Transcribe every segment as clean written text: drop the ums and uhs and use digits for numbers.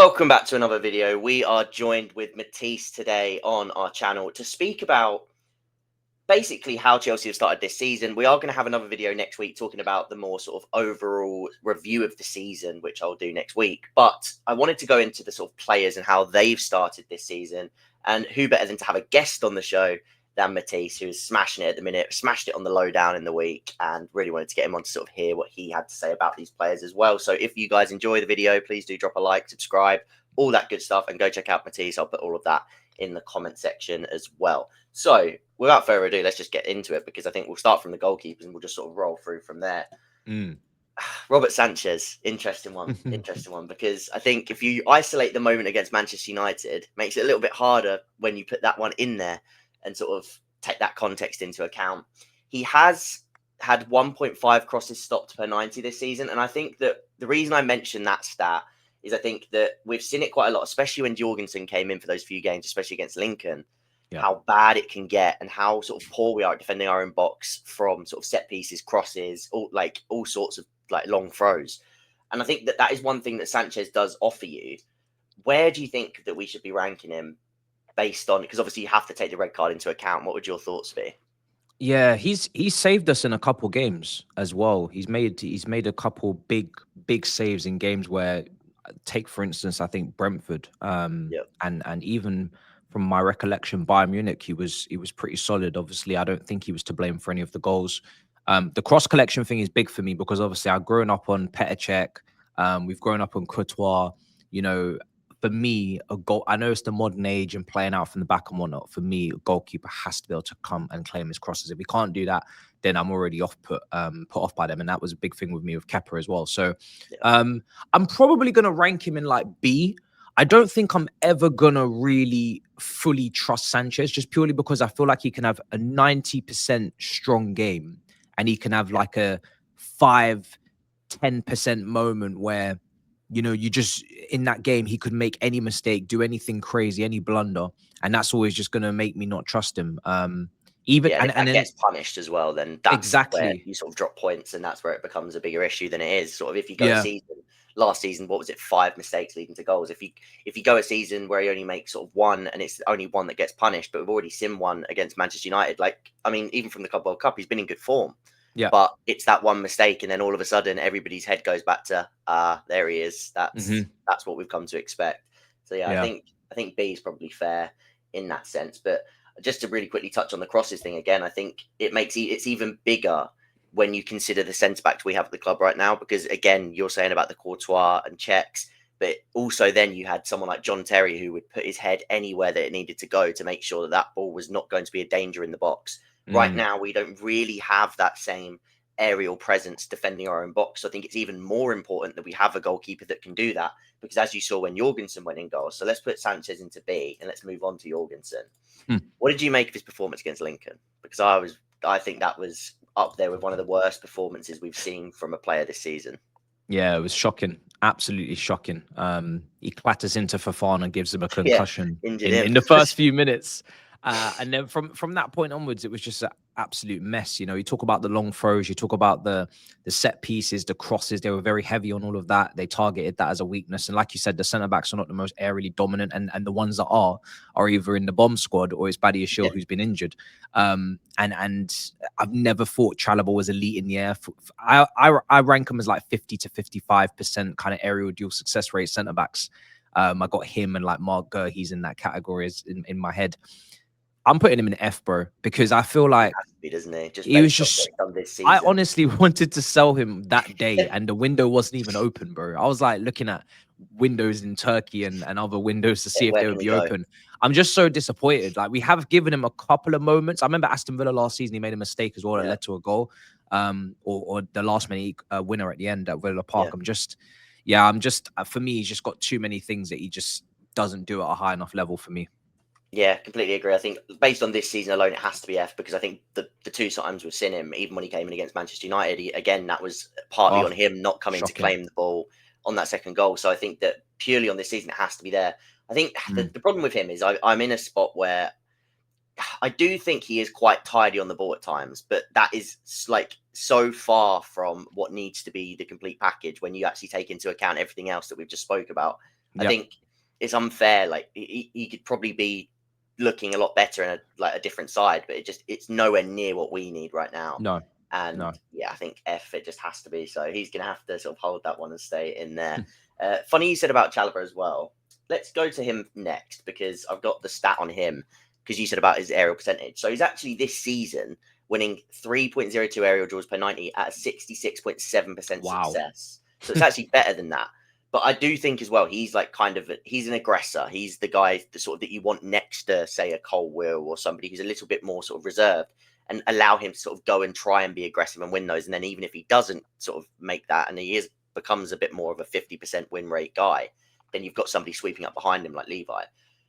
Welcome back to another video. We are joined with Matisse today on our channel to speak about basically how Chelsea have started this season. We are going to have another video next week talking about the more sort of overall review of the season, which I'll do next week. But I wanted to go into the sort of players and how they've started this season, and who better than to have a guest on the show than Matisse, who is smashing it at the minute, smashed it on the lowdown in the week, and really wanted to get him on to sort of hear what he had to say about these players as well. So if you guys enjoy the video, please do drop a like, subscribe, all that good stuff, and go check out Matisse. I'll put all of that in the comment section as well. So without further ado, let's just get into it, because I think we'll start from the goalkeepers and we'll just sort of roll through from there. Robert Sanchez, interesting one, because I think if you isolate the moment against Manchester United, it makes it a little bit harder when you put that one in there and sort of take that context into account. He has had 1.5 crosses stopped per 90 this season, and I think that the reason I mention that stat is I think that we've seen it quite a lot, especially when Jorgensen came in for those few games, especially against Lincoln, how bad it can get and how sort of poor we are at defending our own box from sort of set pieces, crosses, all sorts of like long throws. And I think that that is one thing that Sanchez does offer you. Where do you think that we should be ranking him based on? Because obviously you have to take the red card into account. What would your thoughts be? Yeah, he's saved us in a couple games as well. He's made a couple big saves in games where, take for instance, I think Brentford, and even from my recollection, Bayern Munich, he was pretty solid. Obviously, I don't think he was to blame for any of the goals. The cross collection thing is big for me because obviously I've grown up on Petr Cech. We've grown up on Courtois. You know, for me, a goal. I know it's the modern age and playing out from the back and whatnot. For me, a goalkeeper has to be able to come and claim his crosses. If he can't do that, then I'm already put off by them, and that was a big thing with me with Kepa as well. So, I'm probably gonna rank him in like B. I don't think I'm ever gonna really fully trust Sanchez, just purely because I feel like he can have a 90% strong game, and he can have like a 5-10% moment where, you know, you just in that game he could make any mistake, do anything crazy, any blunder, and that's always just going to make me not trust him. Even and if that then gets punished as well, then that's exactly where you sort of drop points, and that's where it becomes a bigger issue than it is. Sort of if you go a yeah, season, last season, what was it, 5 mistakes leading to goals? If you go a season where you only make sort of one, and it's only one that gets punished, but we've already seen one against Manchester United. Like, I mean, even from the Club World Cup, he's been in good form. yeah. But it's that one mistake, and then all of a sudden, everybody's head goes back to there he is. That's what we've come to expect. So yeah, Yeah. I think B is probably fair in that sense. But just to really quickly touch on the crosses thing again, I think it's even bigger when you consider the centre backs we have at the club right now. Because again, you're saying about the Courtois and Czechs, but also then you had someone like John Terry who would put his head anywhere that it needed to go to make sure that that ball was not going to be a danger in the box. Right now, we don't really have that same aerial presence defending our own box. So I think it's even more important that we have a goalkeeper that can do that, because as you saw when Jorgensen went in goal. So let's put Sanchez into B and let's move on to Jorgensen. What did you make of his performance against Lincoln? Because I think that was up there with one of the worst performances we've seen from a player this season. Yeah, it was shocking. Absolutely shocking. He clatters into Fofana, gives him a concussion in the first few minutes. And then from that point onwards, it was just an absolute mess. You know, you talk about the long throws, you talk about the set pieces, the crosses. They were very heavy on all of that. They targeted that as a weakness. And like you said, the centre backs are not the most aerially dominant, and the ones that are either in the bomb squad or it's Badia Shield who's been injured. And I've never thought Chalobah was elite in the air. I rank him as like 50 to 55% kind of aerial dual success rate centre backs. I got him and like Mark Gurr, he's in that category in my head. I'm putting him in F, bro, because I feel like he was just. I honestly wanted to sell him that day, and the window wasn't even open, bro. I was like looking at windows in Turkey and other windows to see if they would be open. I'm just so disappointed. Like, we have given him a couple of moments. I remember Aston Villa last season, he made a mistake as well that led to a goal, or the last minute winner at the end at Villa Park. For me, he's just got too many things that he just doesn't do at a high enough level for me. Yeah, completely agree. I think based on this season alone, it has to be F, because I think the two times we've seen him, even when he came in against Manchester United, again, that was partly on him not coming to claim the ball on that second goal. So I think that purely on this season, it has to be there. I think the problem with him is I'm in a spot where I do think he is quite tidy on the ball at times, but that is like so far from what needs to be the complete package when you actually take into account everything else that we've just spoke about. I think it's unfair. Like he could probably be looking a lot better in a different side, but it's nowhere near what we need right now. No. And yeah, I think F it just has to be. So he's going to have to sort of hold that one and stay in there. Funny you said about Chalobah as well. Let's go to him next because I've got the stat on him because you said about his aerial percentage. So he's actually this season winning 3.02 aerial duels per 90 at a 66.7% success. So it's actually better than that. But I do think as well, he's like he's an aggressor. He's the guy that you want next to, say, a Cole Will or somebody who's a little bit more sort of reserved, and allow him to sort of go and try and be aggressive and win those. And then even if he doesn't sort of make that, and becomes a bit more of a 50% win rate guy, then you've got somebody sweeping up behind him like Levi.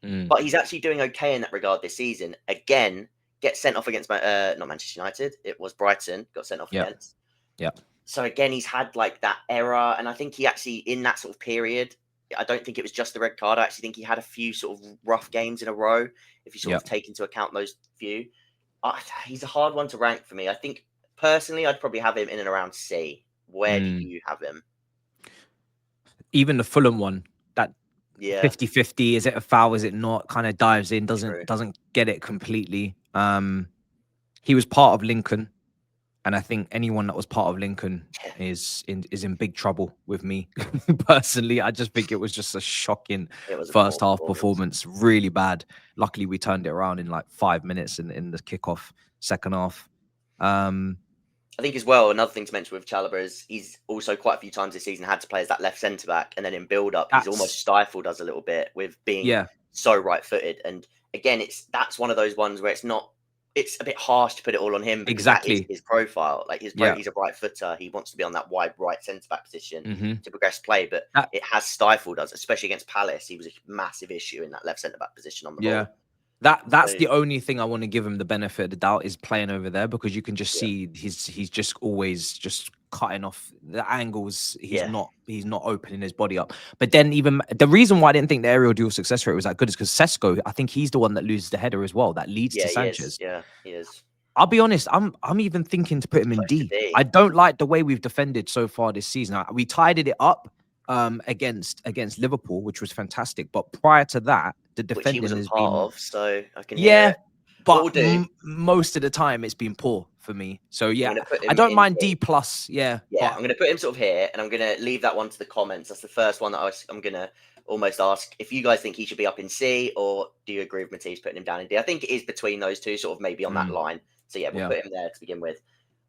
But he's actually doing okay in that regard this season. Again, gets sent off against not Manchester United. It was Brighton, got sent off against. Yeah. So again, he's had like that error. And I think he actually, in that sort of period, I don't think it was just the red card. I actually think he had a few sort of rough games in a row, if you sort of take into account those few. He's a hard one to rank for me. I think personally, I'd probably have him in and around C. Where do you have him? Even the Fulham one, that 50-50, is it a foul, is it not, kind of dives in, doesn't get it completely. He was part of Lincoln, and I think anyone that was part of Lincoln is in big trouble with me. Personally, I just think it was just a shocking first half performance, really bad. Luckily, we turned it around in like 5 minutes in the kickoff second half. I think as well, another thing to mention with Chalobah is he's also quite a few times this season had to play as that left centre back, and then in build up, he's almost stifled us a little bit with being so right footed. And again, that's one of those ones where it's a bit harsh to put it all on him because that is his profile. Like he's a right footer. He wants to be on that wide right centre back position to progress play, but it has stifled us, especially against Palace. He was a massive issue in that left centre back position on the ball. That's the only thing I want to give him the benefit of the doubt is playing over there, because you can just see he's just always just cutting off the angles. He's not opening his body up. But then even the reason why I didn't think the aerial duel success rate was that good is because Sesko, I think he's the one that loses the header as well. That leads to Sanchez. He is. I'll be honest, I'm even thinking to put him in D. I don't like the way we've defended so far this season. We tidied it up against Liverpool, which was fantastic. But prior to that, the defending has been so I can hear but most of the time it's been poor for me. So I don't mind D+. I'm going to put him sort of here, and I'm going to leave that one to the comments. That's the first one that I'm going to almost ask if you guys think he should be up in C, or do you agree with Matisse putting him down in D? I think it is between those two, sort of maybe on that line. So we'll put him there to begin with.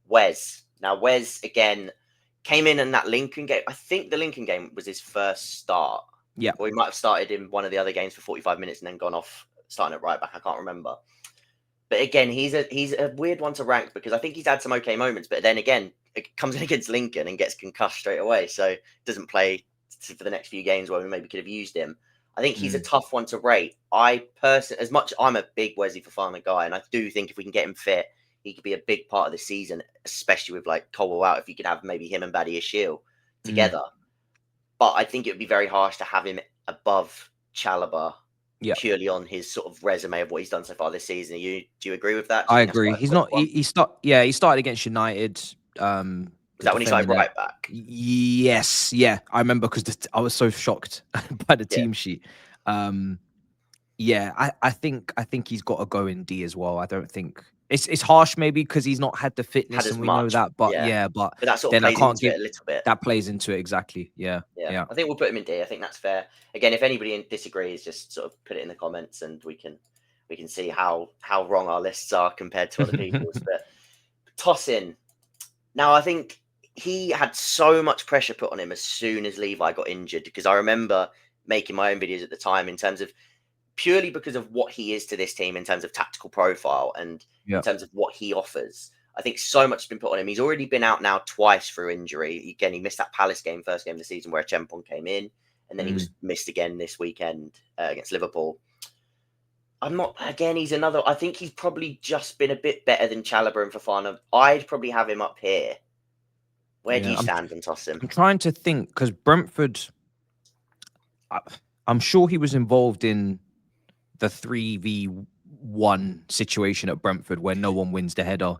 Wes. Now Wes again came in that Lincoln game. I think the Lincoln game was his first start. Yeah. Or he might have started in one of the other games for 45 minutes and then gone off starting at right back. I can't remember. But again, he's a weird one to rank because I think he's had some okay moments, but then again, it comes in against Lincoln and gets concussed straight away. So doesn't play for the next few games where we maybe could have used him. I think he's a tough one to rate. I personally, as much I'm a big Wesley Fofana guy, and I do think if we can get him fit, he could be a big part of the season, especially with like Colwell out. If you could have maybe him and Badia Shield together, but I think it would be very harsh to have him above Chalobah purely on his sort of resume of what he's done so far this season. Do you agree with that? I agree. He's not. He started against United. Is that when he started right back? Yes, I remember because I was so shocked by the team sheet. I think he's got to go in D as well. I don't think it's harsh maybe because he's not had the fitness and we know that. But but that sort of plays into it a little bit. That plays into it exactly. Yeah. I think we'll put him in D. I think that's fair. Again, if anybody disagrees, just sort of put it in the comments and we can see how wrong our lists are compared to other people's. But toss in. Now I think he had so much pressure put on him as soon as Levi got injured, because I remember making my own videos at the time in terms of purely because of what he is to this team in terms of tactical profile and in terms of what he offers. I think so much has been put on him. He's already been out now twice through injury. Again, he missed that Palace game, first game of the season, where Chempon came in, and then he was missed again this weekend against Liverpool. He's another. I think he's probably just been a bit better than Chalobah and Fofana. I'd probably have him up here. Where do you stand and toss him? I'm trying to think because Brentford, I'm sure he was involved in the 3v1 situation at Brentford where no one wins the header.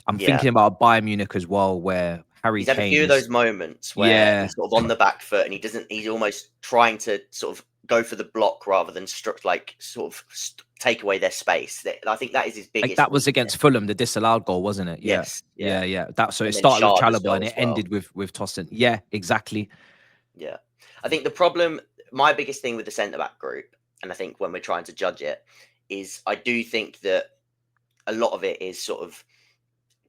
I'm thinking about Bayern Munich as well, where Harry He's had a Kane few of those is, moments where yeah, he's sort of on the back foot and he's almost trying to sort of go for the block rather than take away their space. I think that is his like biggest that was weakness. against Fulham, the disallowed goal, wasn't it? Yeah, Yes, yeah. That, so it and then started with Shard as Chalobah well and as it well. ended with Tosin. Yeah, exactly. Yeah, I think my biggest thing with the centre back group, and I think when we're trying to judge it, is I do think that a lot of it is sort of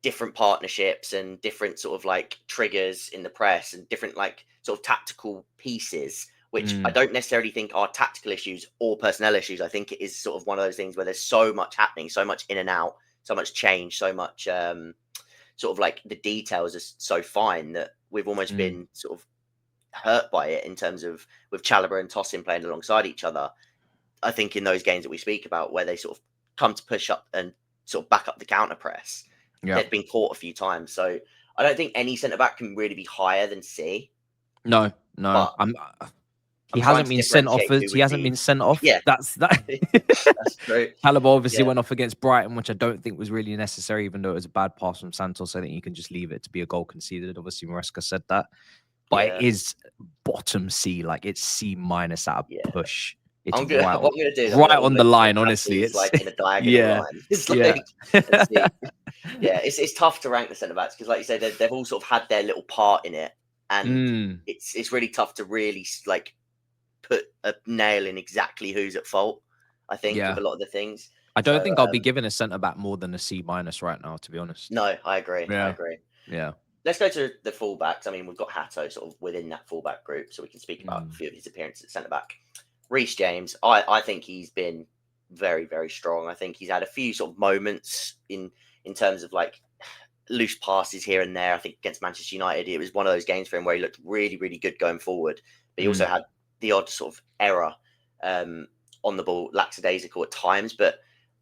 different partnerships and different sort of like triggers in the press and different like sort of tactical pieces, which I don't necessarily think are tactical issues or personnel issues. I think it is sort of one of those things where there's so much happening, so much in and out, so much change, so much sort of like the details are so fine that we've almost been sort of hurt by it in terms of with Chalobah and Tosin playing alongside each other. I think in those games that we speak about where they sort of come to push up and sort of back up the counter press, Yeah. they've been caught a few times. So I don't think any centre back can really be higher than C. No. But He I'm trying hasn't to been sent off. differentiate who He would hasn't be. been sent off. Yeah, That's that. that's true. Chalobah obviously Yeah, went off against Brighton, which I don't think was really necessary, even though it was a bad pass from Santos. I think you can just leave it to be a goal conceded. Obviously, Maresca said that. But it yeah, is bottom C, like it's C minus at yeah. a push. It's I'm gonna right what I'm gonna do is I'm right gonna on the almost line, have honestly. these It's like in a diagonal yeah, line. It's yeah. like and see. Yeah, it's tough to rank the centre backs because, like you say, they've all sort of had their little part in it, and it's really tough to really like put a nail in exactly who's at fault. I think Yeah. with a lot of the things. I don't So think I'll be giving a centre back more than a C minus right now, to be honest. no, I agree. I Yeah. agree. Yeah. Let's go to the fullbacks. I mean, we've got Hatto sort of within that fullback group, so we can speak about a few of his appearances at centre back. Reece James, I think he's been very, very strong. I think he's had a few sort of moments in terms of like loose passes here and there. I think against Manchester United, it was one of those games for him where he looked really, really good going forward. But he also had the odd sort of error on the ball, lackadaisical at times. But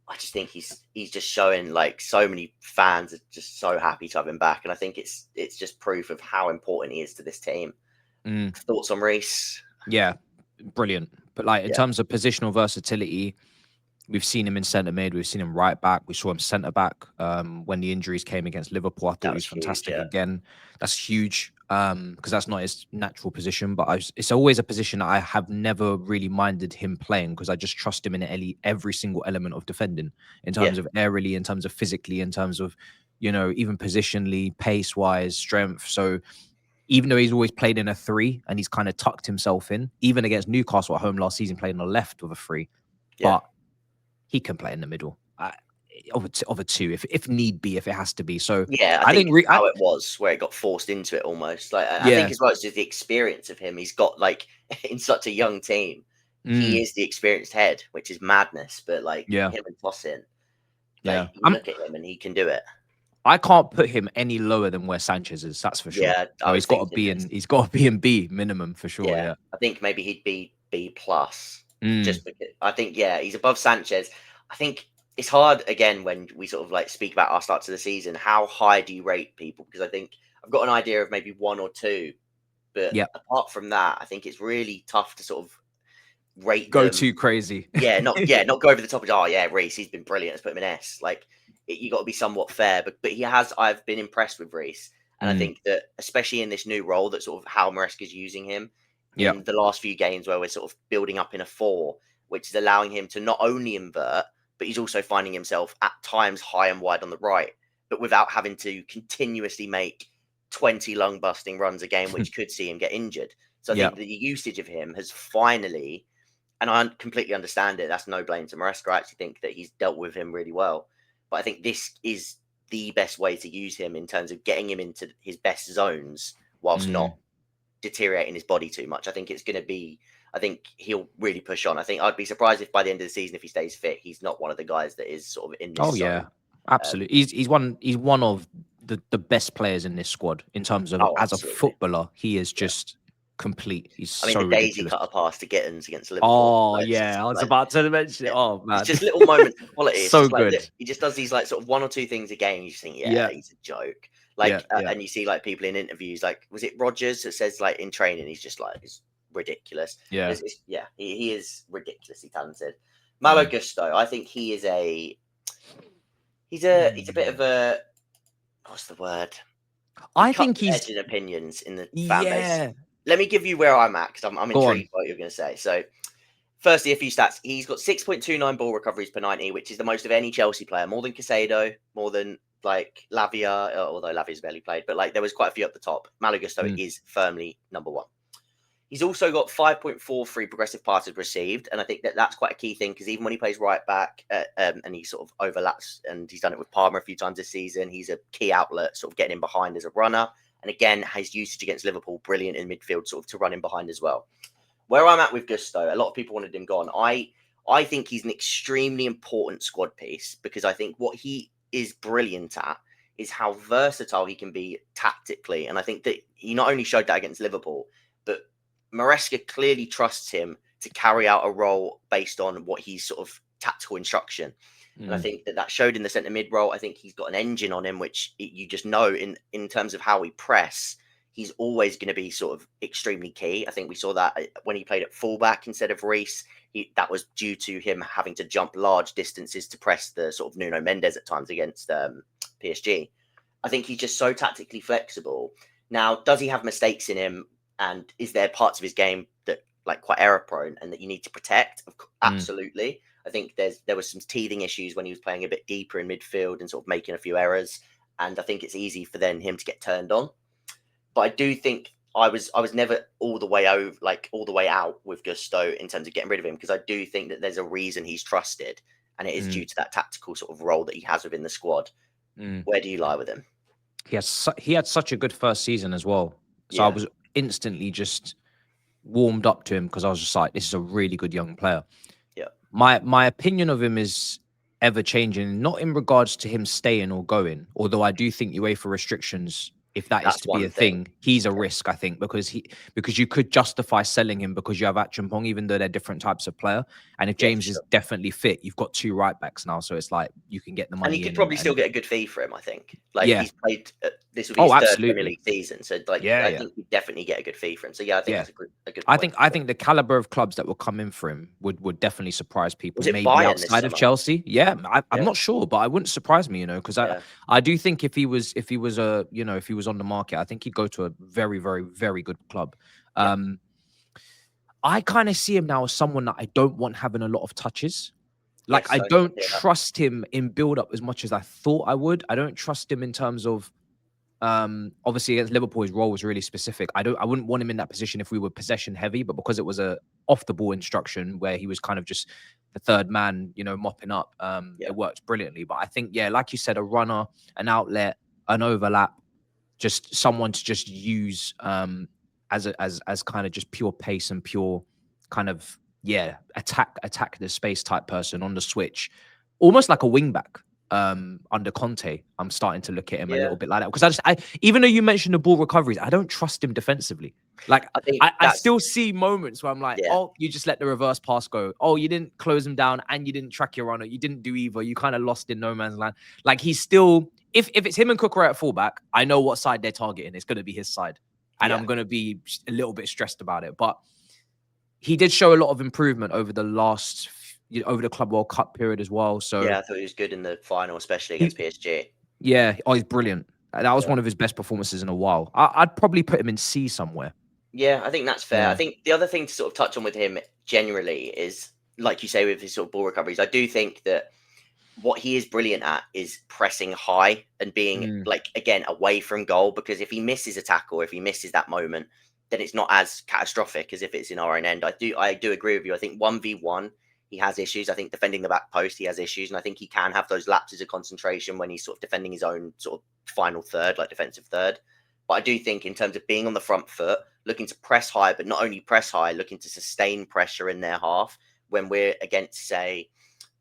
I just think he's just showing like so many fans are just so happy to have him back, and I think it's just proof of how important he is to this team. Thoughts on Reece? Yeah, brilliant. But like in terms of positional versatility, we've seen him in centre mid, we've seen him right back, we saw him centre back when the injuries came against Liverpool. I thought he was fantastic again. That's huge because that's not his natural position, but it's always a position that I have never really minded him playing because I just trust him in every single element of defending in terms of aerially, in terms of physically, in terms of, you know, even positionally, pace wise, strength. So even though he's always played in a 3 and he's kind of tucked himself in, even against Newcastle at home last season, playing on the left of a 3, but he can play in the middle of a 2 if need be, if it has to be. So yeah, I think how it was where it got forced into it almost. Like I think as well, it's just the experience of him. He's got like in such a young team, he is the experienced head, which is madness. But like him and Tosin, like you look at him and he can do it. I can't put him any lower than where Sanchez is. That's for sure. Yeah, So he's got to be in. He's got to be in B minimum for sure. Yeah, I think maybe he'd be B plus. Just because I think he's above Sanchez. I think it's hard again when we sort of like speak about our start to the season. How high do you rate people? Because I think I've got an idea of maybe 1 or 2, but apart from that, I think it's really tough to sort of rate go them. too crazy. Not go over the top of Reece, he's been brilliant. Let's put him in S. Like you got to be somewhat fair, but I've been impressed with Reece, and I think that especially in this new role, that sort of how Maresca's using him in the last few games where we're sort of building up in a 4, which is allowing him to not only invert, but he's also finding himself at times high and wide on the right, but without having to continuously make 20 lung busting runs a game, which could see him get injured. So I think the usage of him has finally, and I completely understand it, that's no blame to Maresca. I actually think that he's dealt with him really well. But I think this is the best way to use him in terms of getting him into his best zones whilst not deteriorating his body too much. I think he'll really push on. I think I'd be surprised if by the end of the season, if he stays fit, he's not one of the guys that is sort of in this zone. Absolutely. He's one of the best players in this squad in terms of as a footballer. He is just complete. He's so the ridiculous. daisy cutter pass to Gittins against Liverpool. I was about to mention it. Oh man, it's just little moments of quality. It's so just good. He just does these like sort of 1 or 2 things a game. You just think, he's a joke. Like, and you see like people in interviews, like was it Rogers that says like in training he's just like it's ridiculous. He is ridiculously talented. Malo Gusto, I think he is he's a bit of a, what's the word? I think he's Diverging opinions in the fan base. yeah. Let me give you where I'm at because I'm Go on. intrigued by what you're going to say. So, firstly, a few stats. He's got 6.29 ball recoveries per 90, which is the most of any Chelsea player, more than Casado, more than like Lavia, although Lavia's barely played, but like there was quite a few up the top. Malo Gusto is firmly number one. He's also got 5.43 progressive passes received, and I think that that's quite a key thing because even when he plays right back and he sort of overlaps, and he's done it with Palmer a few times this season, he's a key outlet, sort of getting in behind as a runner. And again, his usage against Liverpool, brilliant in midfield, sort of to run in behind as well. Where I'm at with Gusto, a lot of people wanted him gone. I think he's an extremely important squad piece because I think what he is brilliant at is how versatile he can be tactically. And I think that he not only showed that against Liverpool, but Maresca clearly trusts him to carry out a role based on what he's sort of tactical instruction. And I think that showed in the centre mid role. I think he's got an engine on him, which you just know in terms of how we press, he's always going to be sort of extremely key. I think we saw that when he played at fullback instead of Reece. That was due to him having to jump large distances to press the sort of Nuno Mendes at times against PSG. I think he's just so tactically flexible. Now, does he have mistakes in him? And is there parts of his game that like quite error prone and that you need to protect? Absolutely. I think there was some teething issues when he was playing a bit deeper in midfield and sort of making a few errors. And I think it's easy for then him to get turned on. But I do think I was never all the way over, like all the way out with Gusto in terms of getting rid of him because I do think that there's a reason he's trusted, and it is due to that tactical sort of role that he has within the squad. Where do you lie with him? He had such a good first season as well, so I was instantly just warmed up to him because I was just like, this is a really good young player. Yeah. My opinion of him is ever changing, not in regards to him staying or going, although I do think UEFA restrictions, if that's to be a thing, he's a risk, I think, because you could justify selling him because you have Achampong, even though they're different types of player. And if James is definitely fit, you've got two right backs now, so it's like you can get the money. And you could probably still get a good fee for him, I think. Like he's played, this will be his third Premier League season, so like I think you definitely get a good fee for him. So yeah, I think that's a good. I think the caliber of clubs that will come in for him would definitely surprise people. Maybe Bayern outside of Chelsea, I'm not sure, but it wouldn't surprise me, because I do think if he was if he was on the market, I think he'd go to a very, very, very good club. I kind of see him now as someone that I don't want having a lot of touches. Like, I don't trust him in build-up as much as I thought I would. I don't trust him in terms of, obviously against Liverpool, his role was really specific. I wouldn't want him in that position if we were possession heavy, but because it was a off-the-ball instruction where he was kind of just the third man, mopping up, it worked brilliantly. But I think, like you said, a runner, an outlet, an overlap, just someone to just use as kind of just pure pace and pure kind of attack the space type person on the switch, almost like a wing back under Conte. I'm starting to look at him a little bit like that because I even though you mentioned the ball recoveries, I don't trust him defensively. Like I still see moments where I'm like, oh, you just let the reverse pass go. Oh, you didn't close him down and you didn't track your runner. You didn't do either. You kind of lost in no man's land. Like he's still, if it's him and Cucurella at fullback, I know what side they're targeting. It's going to be his side, and I'm going to be a little bit stressed about it. But he did show a lot of improvement over the over the Club World Cup period as well. So I thought he was good in the final, especially against PSG. Yeah, he's brilliant. That was one of his best performances in a while. I'd probably put him in C somewhere. Yeah, I think that's fair. I think the other thing to sort of touch on with him generally is, like you say, with his sort of ball recoveries, I do think that what he is brilliant at is pressing high and being like, again, away from goal, because if he misses a tackle, if he misses that moment, then it's not as catastrophic as if it's in our own end. I do agree with you. I think 1v1, he has issues. I think defending the back post, he has issues. And I think he can have those lapses of concentration when he's sort of defending his own sort of final third, like defensive third. But I do think in terms of being on the front foot, looking to press high, but not only press high, looking to sustain pressure in their half when we're against, say,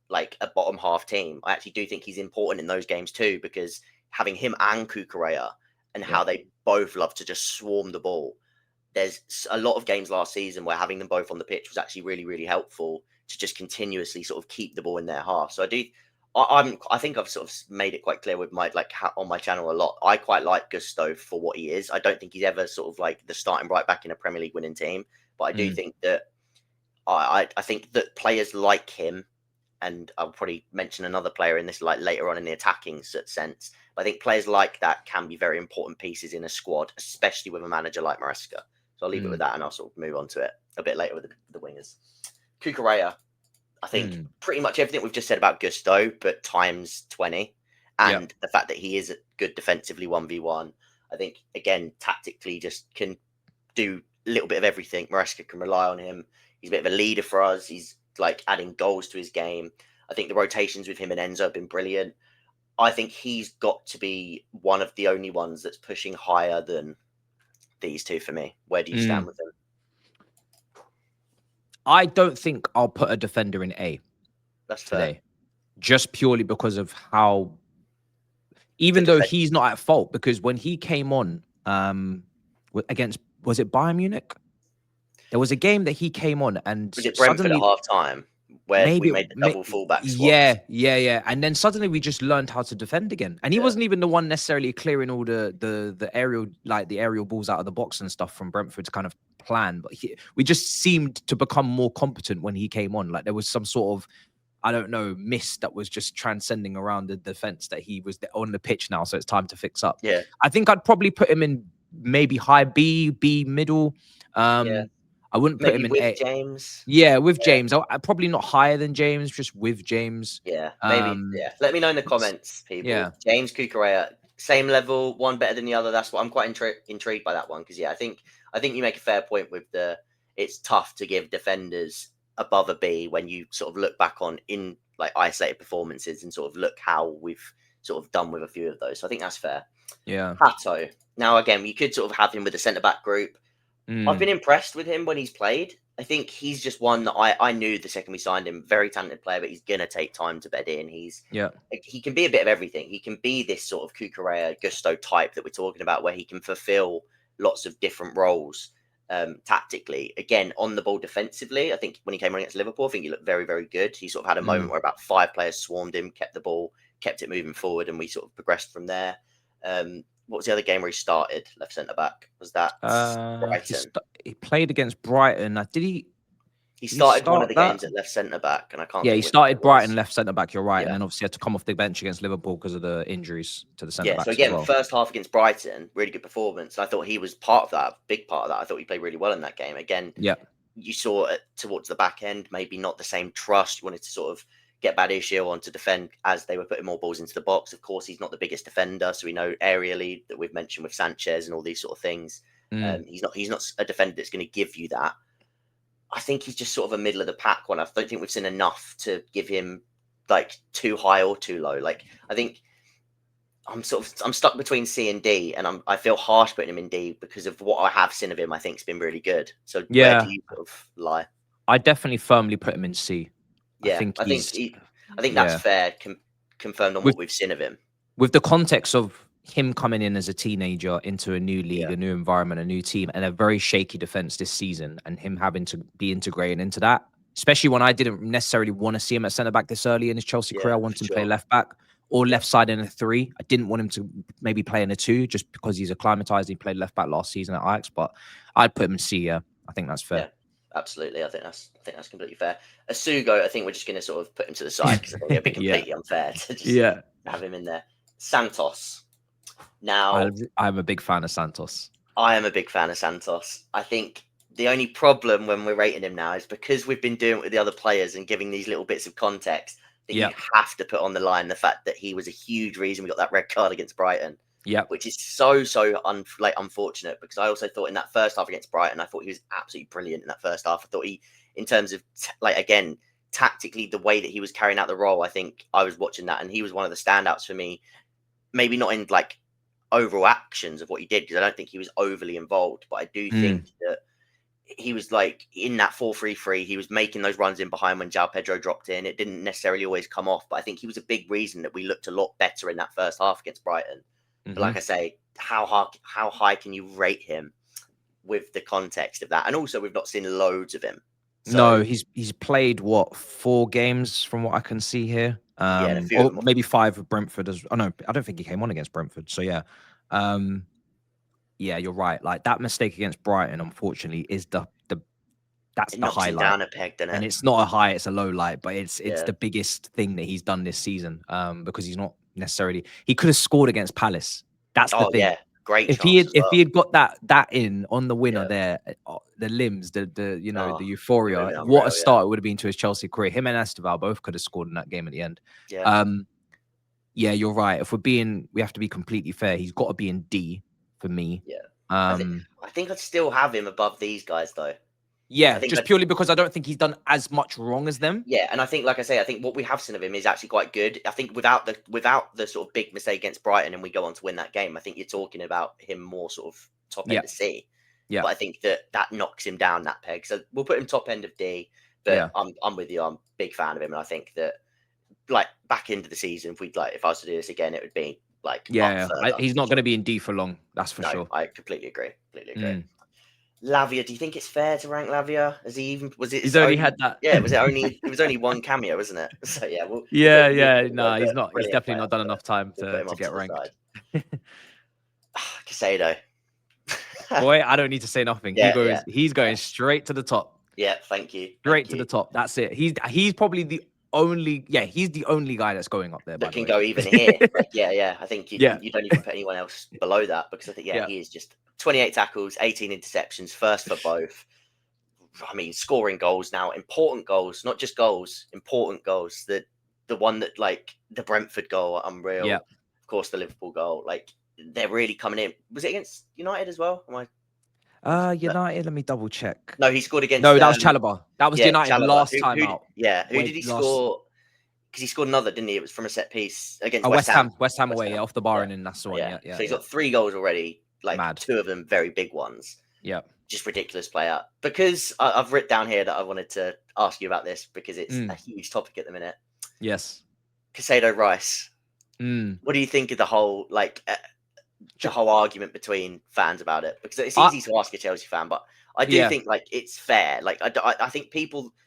like a bottom half team. I actually do think he's important in those games too, because having him and Cucurella and how they both love to just swarm the ball. There's a lot of games last season where having them both on the pitch was actually really, really helpful to just continuously sort of keep the ball in their half. So I think I've sort of made it quite clear with my, like, on my channel a lot. I quite like Gusto for what he is. I don't think he's ever sort of like the starting right back in a Premier League winning team, but I do think that I think that players like him and I'll probably mention another player in this like later on in the attacking sense. But I think players like that can be very important pieces in a squad, especially with a manager like Maresca. So I'll leave it with that, and I'll sort of move on to it a bit later with the wingers. Cucurella, I think pretty much everything we've just said about Gusto, but times 20, and the fact that he is good defensively 1v1. I think again tactically just can do a little bit of everything. Maresca can rely on him. He's a bit of a leader for us. He's like adding goals to his game. I think the rotations with him and Enzo have been brilliant. I think he's got to be one of the only ones that's pushing higher than these two for me. Where do you stand with him? I don't think I'll put a defender in A. That's today, fair. Just purely because of how, even though he's not at fault, because when he came on against, was it Bayern Munich? There was a game that he came on and was it Brentford at half time where we made the double fullback swaps? Yeah. And then suddenly we just learned how to defend again. And he wasn't even the one necessarily clearing all the aerial balls out of the box and stuff from Brentford's kind of plan. But we just seemed to become more competent when he came on. Like there was some sort of, I don't know, mist that was just transcending around the defense that he was on the pitch now. So it's time to fix up. Yeah. I think I'd probably put him in maybe high B middle. I wouldn't put him in with A. James. Yeah, with James. I probably not higher than James, just with James. Yeah, maybe. Let me know in the comments, people. Yeah. James Cucurella, same level, one better than the other. That's what I'm quite intrigued by that one because I think you make a fair point with it's tough to give defenders above a B when you sort of look back on in like isolated performances and sort of look how we've sort of done with a few of those. So I think that's fair. Yeah. Hato. Now again, you could sort of have him with the centre back group. I've been impressed with him when he's played. I think he's just one that I knew the second we signed him, very talented player, but he's gonna take time to bed in. He can be a bit of everything. He can be this sort of Cucurella Gusto type that we're talking about, where he can fulfill lots of different roles tactically. Again, on the ball defensively, I think when he came on against Liverpool, I think he looked very, very good. He sort of had a moment where about 5 players swarmed him, kept the ball, kept it moving forward, and we sort of progressed from there. What was the other game where he started left centre back? Was that Brighton? He played against Brighton. Did he? He started one of the games at left centre back, and I can't. Yeah, he started Brighton left centre back. You're right, and then obviously had to come off the bench against Liverpool because of the injuries to the centre backs. So again, first half against Brighton, really good performance. I thought he was part of that, big part of that. I thought he played really well in that game. Again, you saw it towards the back end, maybe not the same trust. You wanted to sort of get Badiashile on to defend as they were putting more balls into the box. Of course, he's not the biggest defender, so we know aerially that we've mentioned with Sanchez and all these sort of things. He's not a defender that's going to give you that. I think he's just sort of a middle of the pack one. I don't think we've seen enough to give him like too high or too low. Like I think I'm stuck between C and D, and I feel harsh putting him in D because of what I have seen of him. I think it's been really good. So where do you sort of lie? I definitely firmly put him in C. Yeah, I think that's fair. Confirmed on what we've seen of him. With the context of him coming in as a teenager into a new league, a new environment, a new team, and a very shaky defense this season, and him having to be integrated into that, especially when I didn't necessarily want to see him at centre back this early in his Chelsea career. I wanted him to play left back or left side in a 3. I didn't want him to maybe play in a 2 just because he's acclimatized. He played left back last season at Ajax, but I'd put him in C. Yeah, I think that's fair. Yeah. Absolutely, I think that's completely fair. Asugo, I think we're just going to sort of put him to the side because I think it'd be completely unfair to just have him in there. Santos. Now, I'm a big fan of Santos. I am a big fan of Santos. I think the only problem when we're rating him now is because we've been doing it with the other players and giving these little bits of context. That you have to put on the line the fact that he was a huge reason we got that red card against Brighton. Yeah, which is so unfortunate because I also thought in that first half against Brighton, I thought he was absolutely brilliant in that first half. I thought he, in terms of again tactically, the way that he was carrying out the role, I think I was watching that and he was one of the standouts for me. Maybe not in like overall actions of what he did because I don't think he was overly involved, but I do think that he was like in that 4-3-3. He was making those runs in behind when João Pedro dropped in. It didn't necessarily always come off, but I think he was a big reason that we looked a lot better in that first half against Brighton. But like I say, how high can you rate him with the context of that? And also, we've not seen loads of him. So, no, he's played 4 games from what I can see here. Or maybe 5 with Brentford. No, I don't think he came on against Brentford. So yeah, yeah, you're right. Like that mistake against Brighton, unfortunately, is the That's It the knocks him highlight. down a peg, doesn't And it? it's not a high, it's a low light, but it's the biggest thing that he's done this season. Because he's not necessarily, he could have scored against Palace. That's the thing. Yeah, great chance as If well. he had got that in on the winner there, the limbs, the you know, the euphoria, what a start it would have been to his Chelsea career. Him and Esteval both could have scored in that game at the end. Yeah, you're right. If we have to be completely fair. He's got to be in D for me. Yeah. I think I'd still have him above these guys though. Yeah, just purely because I don't think he's done as much wrong as them. Yeah, and I think, like I say, I think what we have seen of him is actually quite good. I think without the sort of big mistake against Brighton and we go on to win that game, I think you're talking about him more sort of top end of C. Yeah. But I think that knocks him down that peg. So we'll put him top end of D. But I'm with you. I'm a big fan of him, and I think that like back into the season, if I was to do this again, it would be like he's not going to be in D for long. That's for sure. I completely agree. Lavia, do you think it's fair to rank Lavia? He's only had that. Yeah, it was only one cameo, wasn't it? So yeah, no, he's not. He's definitely not done enough time to get ranked. Caicedo. Boy, I don't need to say nothing. He's going straight to the top. Yeah, thank you. Straight to the top. That's it. He's probably the only he's the only guy that's going up there that can go even here. I think you don't even put anyone else below that, because I think he is just 28 tackles, 18 interceptions, first for both. I mean, scoring goals now, important goals, not just goals, important goals. The one that, like, the Brentford goal, unreal. Yeah. Of course, the Liverpool goal. Like, they're really coming in. Was it against United as well? United, let me double check. No, he scored against... No, that was Chalobah. That was United last time out. Yeah, who did he score? Because he scored another, didn't he? It was from a set piece against West Ham. West Ham away, off the bar, and then that's the one. Yeah. So he's got 3 goals already. Like, 2 of them very big ones. Yeah. Just ridiculous player. Because I've written down here that I wanted to ask you about this, because it's a huge topic at the minute. Yes. Caicedo Rice. What do you think of the whole argument between fans about it? Because it's easy to ask a Chelsea fan, but I do think it's fair. Like, I think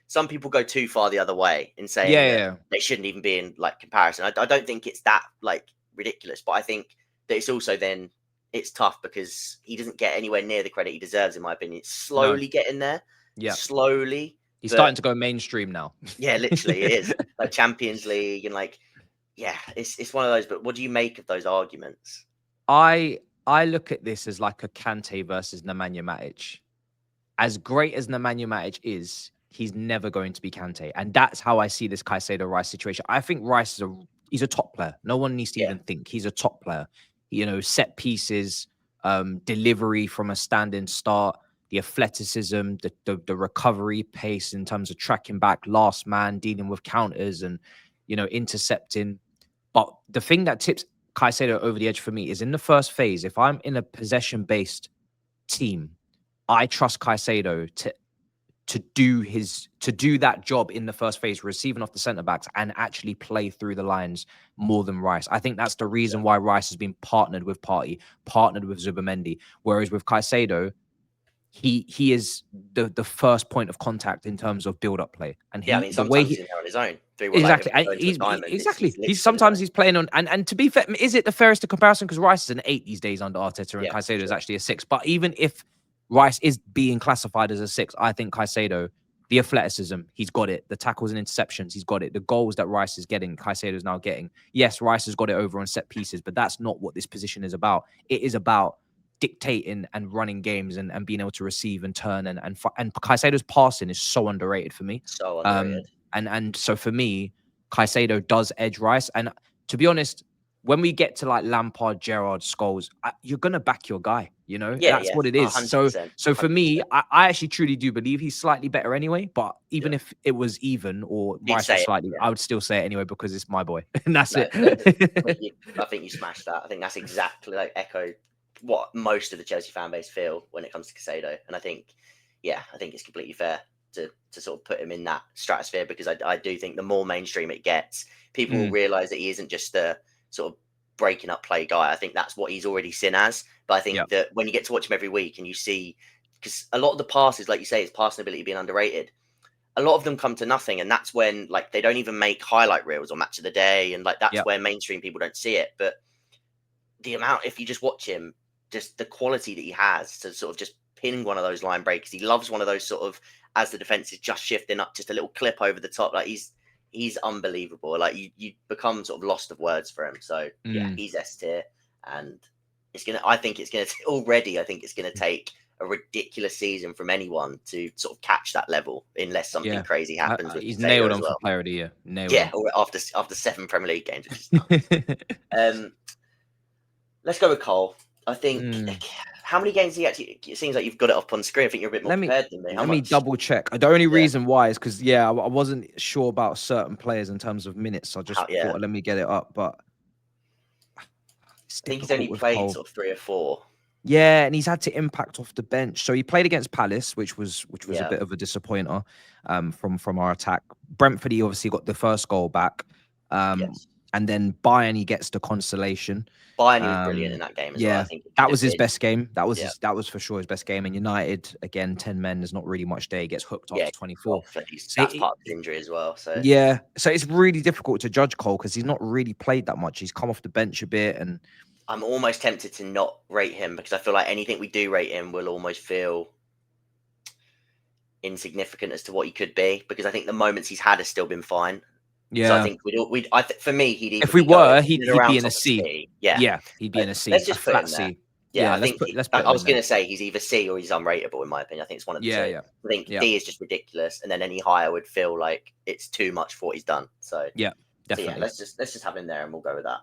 some people go too far the other way in saying that they shouldn't even be in comparison. I don't think it's that ridiculous, but I think that it's also then it's tough because he doesn't get anywhere near the credit he deserves, in my opinion. It's slowly getting there. Yeah. Slowly. He's starting to go mainstream now. Yeah, literally it is. Like Champions League and it's one of those. But what do you make of those arguments? I look at this as like a Kante versus Nemanja Matic. As great as Nemanja Matic is, he's never going to be Kante. And that's how I see this Caicedo Rice situation. I think Rice he's a top player. No one needs to even think. He's a top player. Set pieces, delivery from a standing start, the athleticism, the recovery pace in terms of tracking back, last man, dealing with counters and, intercepting. But the thing that tips Caicedo over the edge for me is in the first phase, if I'm in a possession-based team, I trust Caicedo to do that job in the first phase, receiving off the centre backs and actually play through the lines more than Rice. I think that's the reason why Rice has been partnered with Partey, partnered with Zubimendi. Whereas with Caicedo, he is the first point of contact in terms of build-up play. And sometimes he's in there on his own. Exactly. He's playing on, and to be fair, is it the fairest of comparison? Because Rice is an 8 these days under Arteta, and Caicedo is actually a 6. But even if Rice is being classified as a 6, I think Caicedo, the athleticism, he's got it. The tackles and interceptions, he's got it. The goals that Rice is getting, Caicedo is now getting. Yes, Rice has got it over on set pieces, but that's not what this position is about. It is about dictating and running games and being able to receive and turn and Caicedo's passing is so underrated for me. So underrated. And so for me, Caicedo does edge Rice. And to be honest, when we get to Lampard, Gerrard, Scholes, you're gonna back your guy. That's what it is. 100%, so for me, I actually truly do believe he's slightly better anyway. But even if it was even or Rice was slightly, I would still say it anyway because it's my boy, and that's it. I think you smashed that. I think that's exactly echo what most of the Chelsea fan base feel when it comes to Caicedo, and I think it's completely fair to sort of put him in that stratosphere, because I do think the more mainstream it gets, people will realise that he isn't just a sort of breaking up play guy. I think that's what he's already seen as. But I think that when you get to watch him every week and you see, because a lot of the passes, like you say, his passing ability being underrated, a lot of them come to nothing, and that's when they don't even make highlight reels or match of the day, and that's where mainstream people don't see it. But the amount, if you just watch him, just the quality that he has to sort of just pin one of those line breakers. He loves one of those sort of as the defense is just shifting up, just a little clip over the top. Like he's unbelievable. Like you become sort of lost of words for him. So yeah, he's S tier, and I think it's gonna take a ridiculous season from anyone to sort of catch that level, unless something crazy happens with he's Taylor nailed as on well. for player of the year. Nailed Yeah, on. or after 7 Premier League games, which is nuts. Let's go with Cole. I think how many games he actually? It seems like you've got it up on screen. I think you're a bit more prepared than me. Let me double check. The only reason why is because I wasn't sure about certain players in terms of minutes. So I just thought, let me get it up. But I think he's only played sort of 3 or 4. Yeah, and he's had to impact off the bench. So he played against Palace, which was a bit of a disappointer from our attack. Brentford, he obviously got the first goal back. And then Bayern, he gets the consolation. Bayern, he was brilliant in that game as well. I think that was his best game. That was for sure his best game. And United, again, 10 men, there's not really much there. He gets hooked after 24. That's part of his injury as well. So so it's really difficult to judge Cole because he's not really played that much. He's come off the bench a bit, and I'm almost tempted to not rate him because I feel like anything we do rate him will almost feel insignificant as to what he could be, because I think the moments he's had has still been fine. Yeah, so I think for me, he'd either if we were, he'd be in a C. Yeah, he'd be in a C. Let's just put him there. Yeah, I think I was going to say he's either C or he's unrateable in my opinion. I think it's one of the two. Yeah. I think D is just ridiculous, and then any higher would feel like it's too much for what he's done. So yeah, definitely. So let's just have him there, and we'll go with that.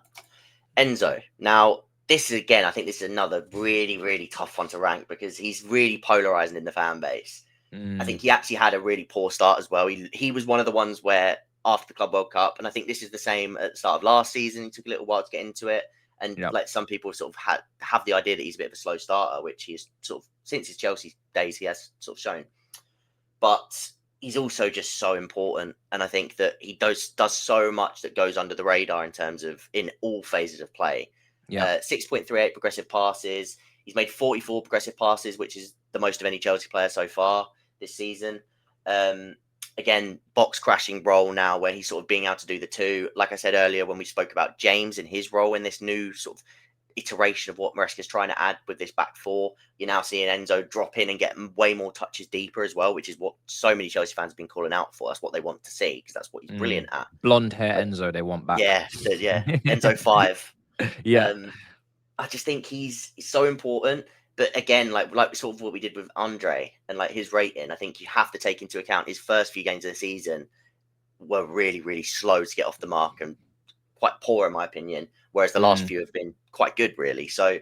Enzo. Now, this is again, I think this is another really, really tough one to rank because he's really polarizing in the fan base. I think he actually had a really poor start as well. He was one of the ones where after the Club World Cup, and I think this is the same at the start of last season, he took a little while to get into it. And like some people sort of have the idea that he's a bit of a slow starter, which he's sort of since his Chelsea days he has sort of shown. But he's also just so important, and I think that he does so much that goes under the radar in terms of in all phases of play. 6.38 progressive passes. He's made 44 progressive passes, which is the most of any Chelsea player so far this season. Again, box crashing role now where he's sort of being able to do the two. Like I said earlier, when we spoke about James and his role in this new sort of iteration of what Maresca's trying to add with this back four, you're now seeing Enzo drop in and get way more touches deeper as well, which is what so many Chelsea fans have been calling out for. That's what they want to see because that's what he's brilliant at. Blonde hair Enzo they want back. Yeah. Enzo 5. Yeah. I just think he's so important. But again, like sort of what we did with Andre and like his rating, I think you have to take into account his first few games of the season were really, really slow to get off the mark and quite poor in my opinion. Whereas the last few have been quite good, really. So,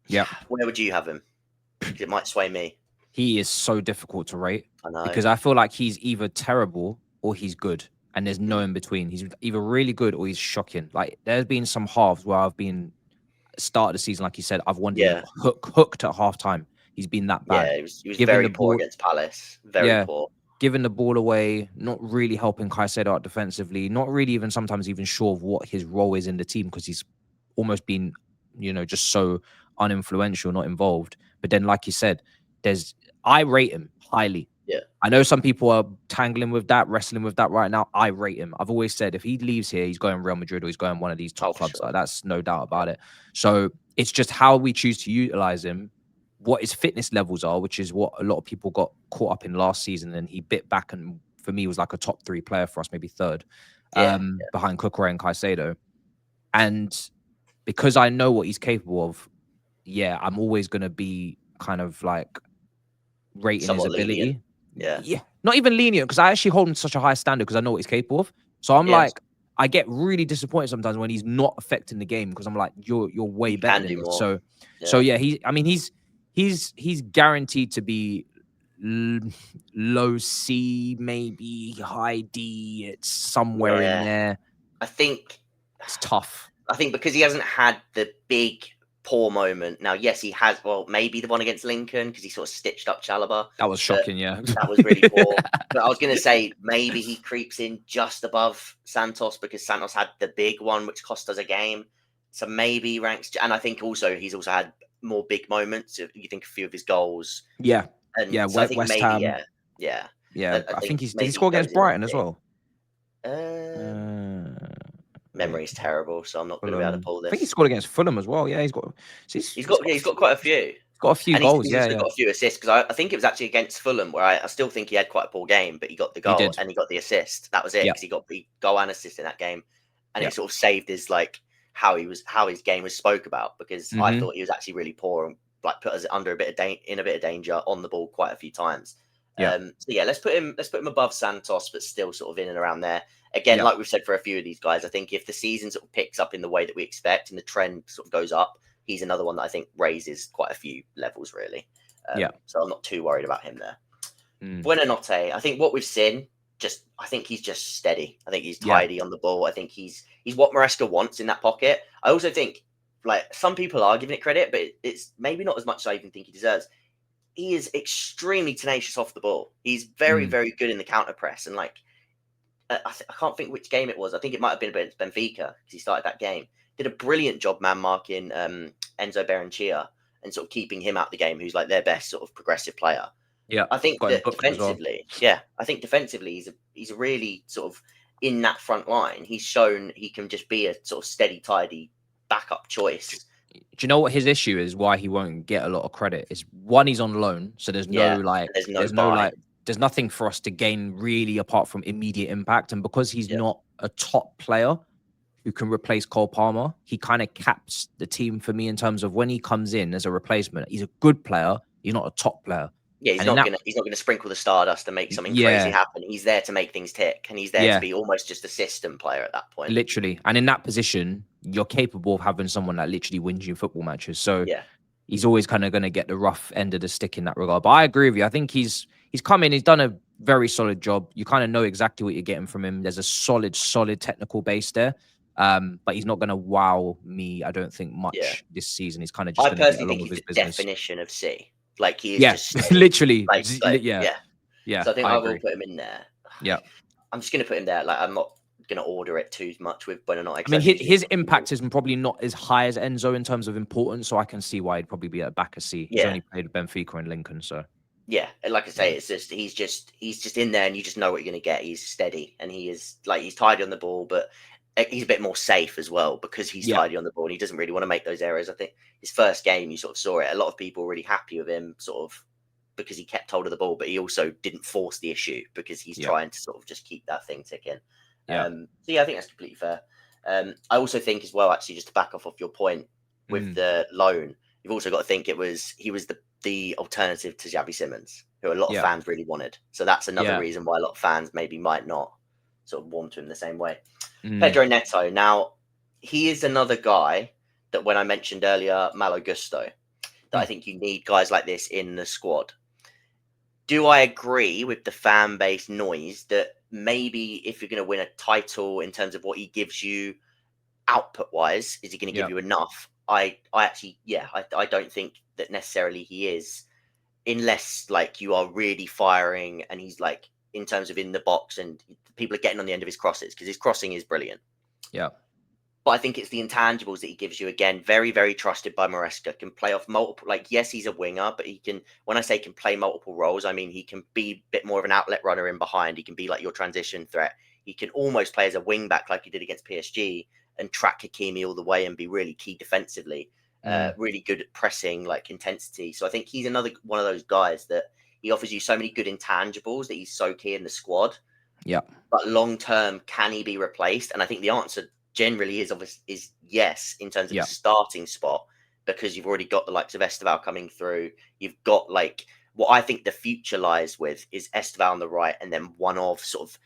where would you have him? It might sway me. He is so difficult to rate. I know. Because I feel like he's either terrible or he's good, and there's no in between. He's either really good or he's shocking. Like there's been some halves where I've been. Start of the season, like you said, I've wanted him hooked at halftime. He's been that bad. Yeah, he was very poor against Palace. Very poor. Giving the ball away, not really helping Caicedo out defensively, not really even sometimes even sure of what his role is in the team because he's almost been, just so uninfluential, not involved. But then, like you said, I rate him highly. Yeah. I know some people are wrestling with that right now. I rate him. I've always said if he leaves here, he's going Real Madrid or he's going one of these top clubs. Sure. Like, that's no doubt about it. So it's just how we choose to utilize him, what his fitness levels are, which is what a lot of people got caught up in last season. And he bit back and for me was like a top 3 player for us, maybe third, behind Cucurella and Caicedo. And because I know what he's capable of, I'm always going to be kind of like rating somewhat his ability. Lenient. Yeah. Not even lenient because I actually hold him to such a high standard because I know what he's capable of. So I'm like, I get really disappointed sometimes when he's not affecting the game because I'm like, you're way better than me. He's guaranteed to be low C, maybe high D. It's somewhere in there. I think it's tough. I think because he hasn't had the big poor moment. Now, yes, he has. Well, maybe the one against Lincoln because he sort of stitched up Chalobah. That was shocking, That was really poor. But I was going to say maybe he creeps in just above Santos because Santos had the big one which cost us a game. So maybe he ranks. And I think also he's also had more big moments. If you think a few of his goals. Yeah. And so I think West maybe, Ham. Yeah. I think did he score against Brighton as well? Memory's terrible, so I'm not going to be able to pull this. I think he scored against Fulham as well. Yeah, he's got quite a few. got a few And goals. he's Yeah, also yeah, got a few assists because I think it was actually against Fulham where I still think he had quite a poor game, but he got the he goal did. and he got the assist. That was it Yeah, because he got the goal and assist in that game, and yeah. it sort of saved his how his game was spoke about because I thought he was actually really poor and like put us under in a bit of danger on the ball quite a few times. Yeah, So yeah, let's put him above Santos, but still sort of in and around there. Again, yeah, like we've said for a few of these guys, I think if the season sort of picks up in the way that we expect and the trend sort of goes up, he's another one that I think raises quite a few levels really. yeah. So I'm not too worried about him there. Mm. Buonanotte, I think what we've seen, I think he's just steady. I think he's Yeah. tidy on the ball. I think he's what Maresca wants in that pocket. I also think like some people are giving it credit, but it's maybe not as much as I even think he deserves. He is extremely tenacious off the ball. He's very, Mm. very good in the counter press. And like, I can't think which game it was. I think it might have been against Benfica because he started that game. Did a brilliant job man marking Enzo Berenchia and sort of keeping him out the game, who's like their best sort of progressive player. Yeah. I think Got him that booked as well. defensively, he's a really sort of in that front line. He's shown he can just be a sort of steady, tidy backup choice. Do you know what his issue is? Why he won't get a lot of credit is one, he's on loan, so there's no Yeah, like, and there's no buy. there's nothing for us to gain really apart from immediate impact. And because he's Yeah, not a top player who can replace Cole Palmer, he kind of caps the team for me in terms of when he comes in as a replacement. He's a good player. He's not a top player. yeah. And in that, He's not gonna sprinkle the stardust and make something crazy yeah, happen. He's there to make things tick, and he's there to yeah, be almost just a system player at that point. literally. And in that position, you're capable of having someone that literally wins you football matches. So Yeah, he's always kind of going to get the rough end of the stick in that regard. But I agree with you. I think he's come in, he's done a very solid job. You kind of know exactly what you're getting from him. There's a solid technical base there. But he's not going to wow me, I don't think, yeah. much this season. He's kind of just I going to get personally along think with he's his the business. definition of C. Like he is Yeah, just steady. literally. Yeah, Yeah. yeah, So I think I I will agree. put him in there. Yeah. I'm just going to put him there. Like I'm not going to order it too much with Buonanotte. I mean, his impact is probably not as high as Enzo in terms of importance, so I can see why he'd probably be at the back of C. He's Yeah, only played Benfica and Lincoln, so yeah. And like I yeah, say, it's just he's just in there, and you just know what you're going to get. He's steady, and he is like he's tidy on the ball, but he's a bit more safe as well because he's yeah, tidy on the ball, and he doesn't really want to make those errors. I think his first game, you sort of saw it. A lot of people were really happy with him, sort of because he kept hold of the ball, but he also didn't force the issue because he's yeah, trying to sort of just keep that thing ticking. yeah. So yeah, I think that's completely fair. I also think as well, actually, just to back off your point with Mm, the loan, you've also got to think he was the alternative to Xavi Simmons, who a lot of yeah, fans really wanted. So that's another yeah. reason why a lot of fans maybe might not sort of warm to him the same way. Mm, Pedro Neto, now he is another guy that when I mentioned earlier, Malo Gusto, that I mm, think you need guys like this in the squad. Do I agree with the fan base noise that maybe if you're going to win a title in terms of what he gives you output wise, is he going to give yeah, you enough? I actually, yeah, I don't think that necessarily he is, unless like you are really firing and he's like in terms of in the box and people are getting on the end of his crosses because his crossing is brilliant. yeah, But I think it's the intangibles that he gives you. Again, very, very trusted by Maresca. Can play off multiple. Like, yes, he's a winger, but he can. When I say can play multiple roles, I mean he can be a bit more of an outlet runner in behind. He can be like your transition threat. He can almost play as a wing back, like he did against PSG, and track Hakimi all the way and be really key defensively. mm, Really good at pressing, like intensity. So I think he's another one of those guys that he offers you so many good intangibles that he's so key in the squad. yeah, But long term, can he be replaced? And I think the answer generally is yes in terms of a yeah. starting spot because you've already got the likes of Esteval coming through. You've got like what I think the future lies with is Esteval on the right, and then one of sort of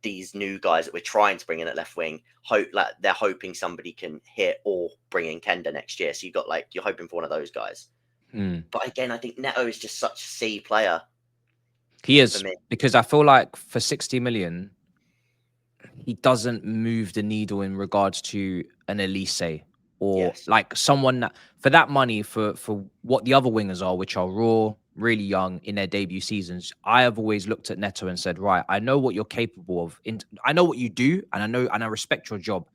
these new guys that we're trying to bring in at left wing. Hope like they're hoping somebody can hit or bring in Kenda next year. So you've got like you're hoping for one of those guys. Mm. But again, I think Neto is just such a C player He for is, me. because I feel like for 60 million, he doesn't move the needle in regards to an Elise or Yes. like someone that for that money for what the other wingers are, which are raw, really young in their debut seasons. I have always looked at Neto and said, right, I know what you're capable of. I know what you do, and I know and I respect your job.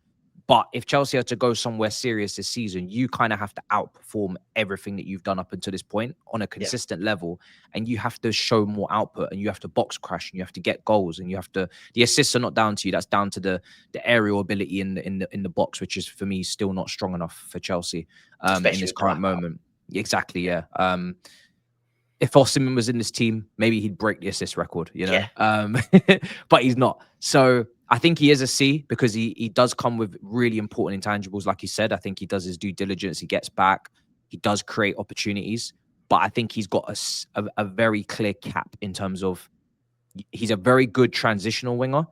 But if Chelsea are to go somewhere serious this season, you kind of have to outperform everything that you've done up until this point on a Yeah. consistent level. And you have to show more output, and you have to box crash, and you have to get goals, and you have to. The assists are not down to you. That's down to the aerial ability in the box, which is for me still not strong enough for Chelsea in Especially this with the current lockout. moment. Exactly, yeah. If Osimhen was in this team, maybe he'd break the assist record, you know. But he's not. So I think he is a C because he does come with really important intangibles, like you said. I think he does his due diligence. He gets back. He does create opportunities. But I think he's got a very clear cap in terms of he's a very good transitional winger,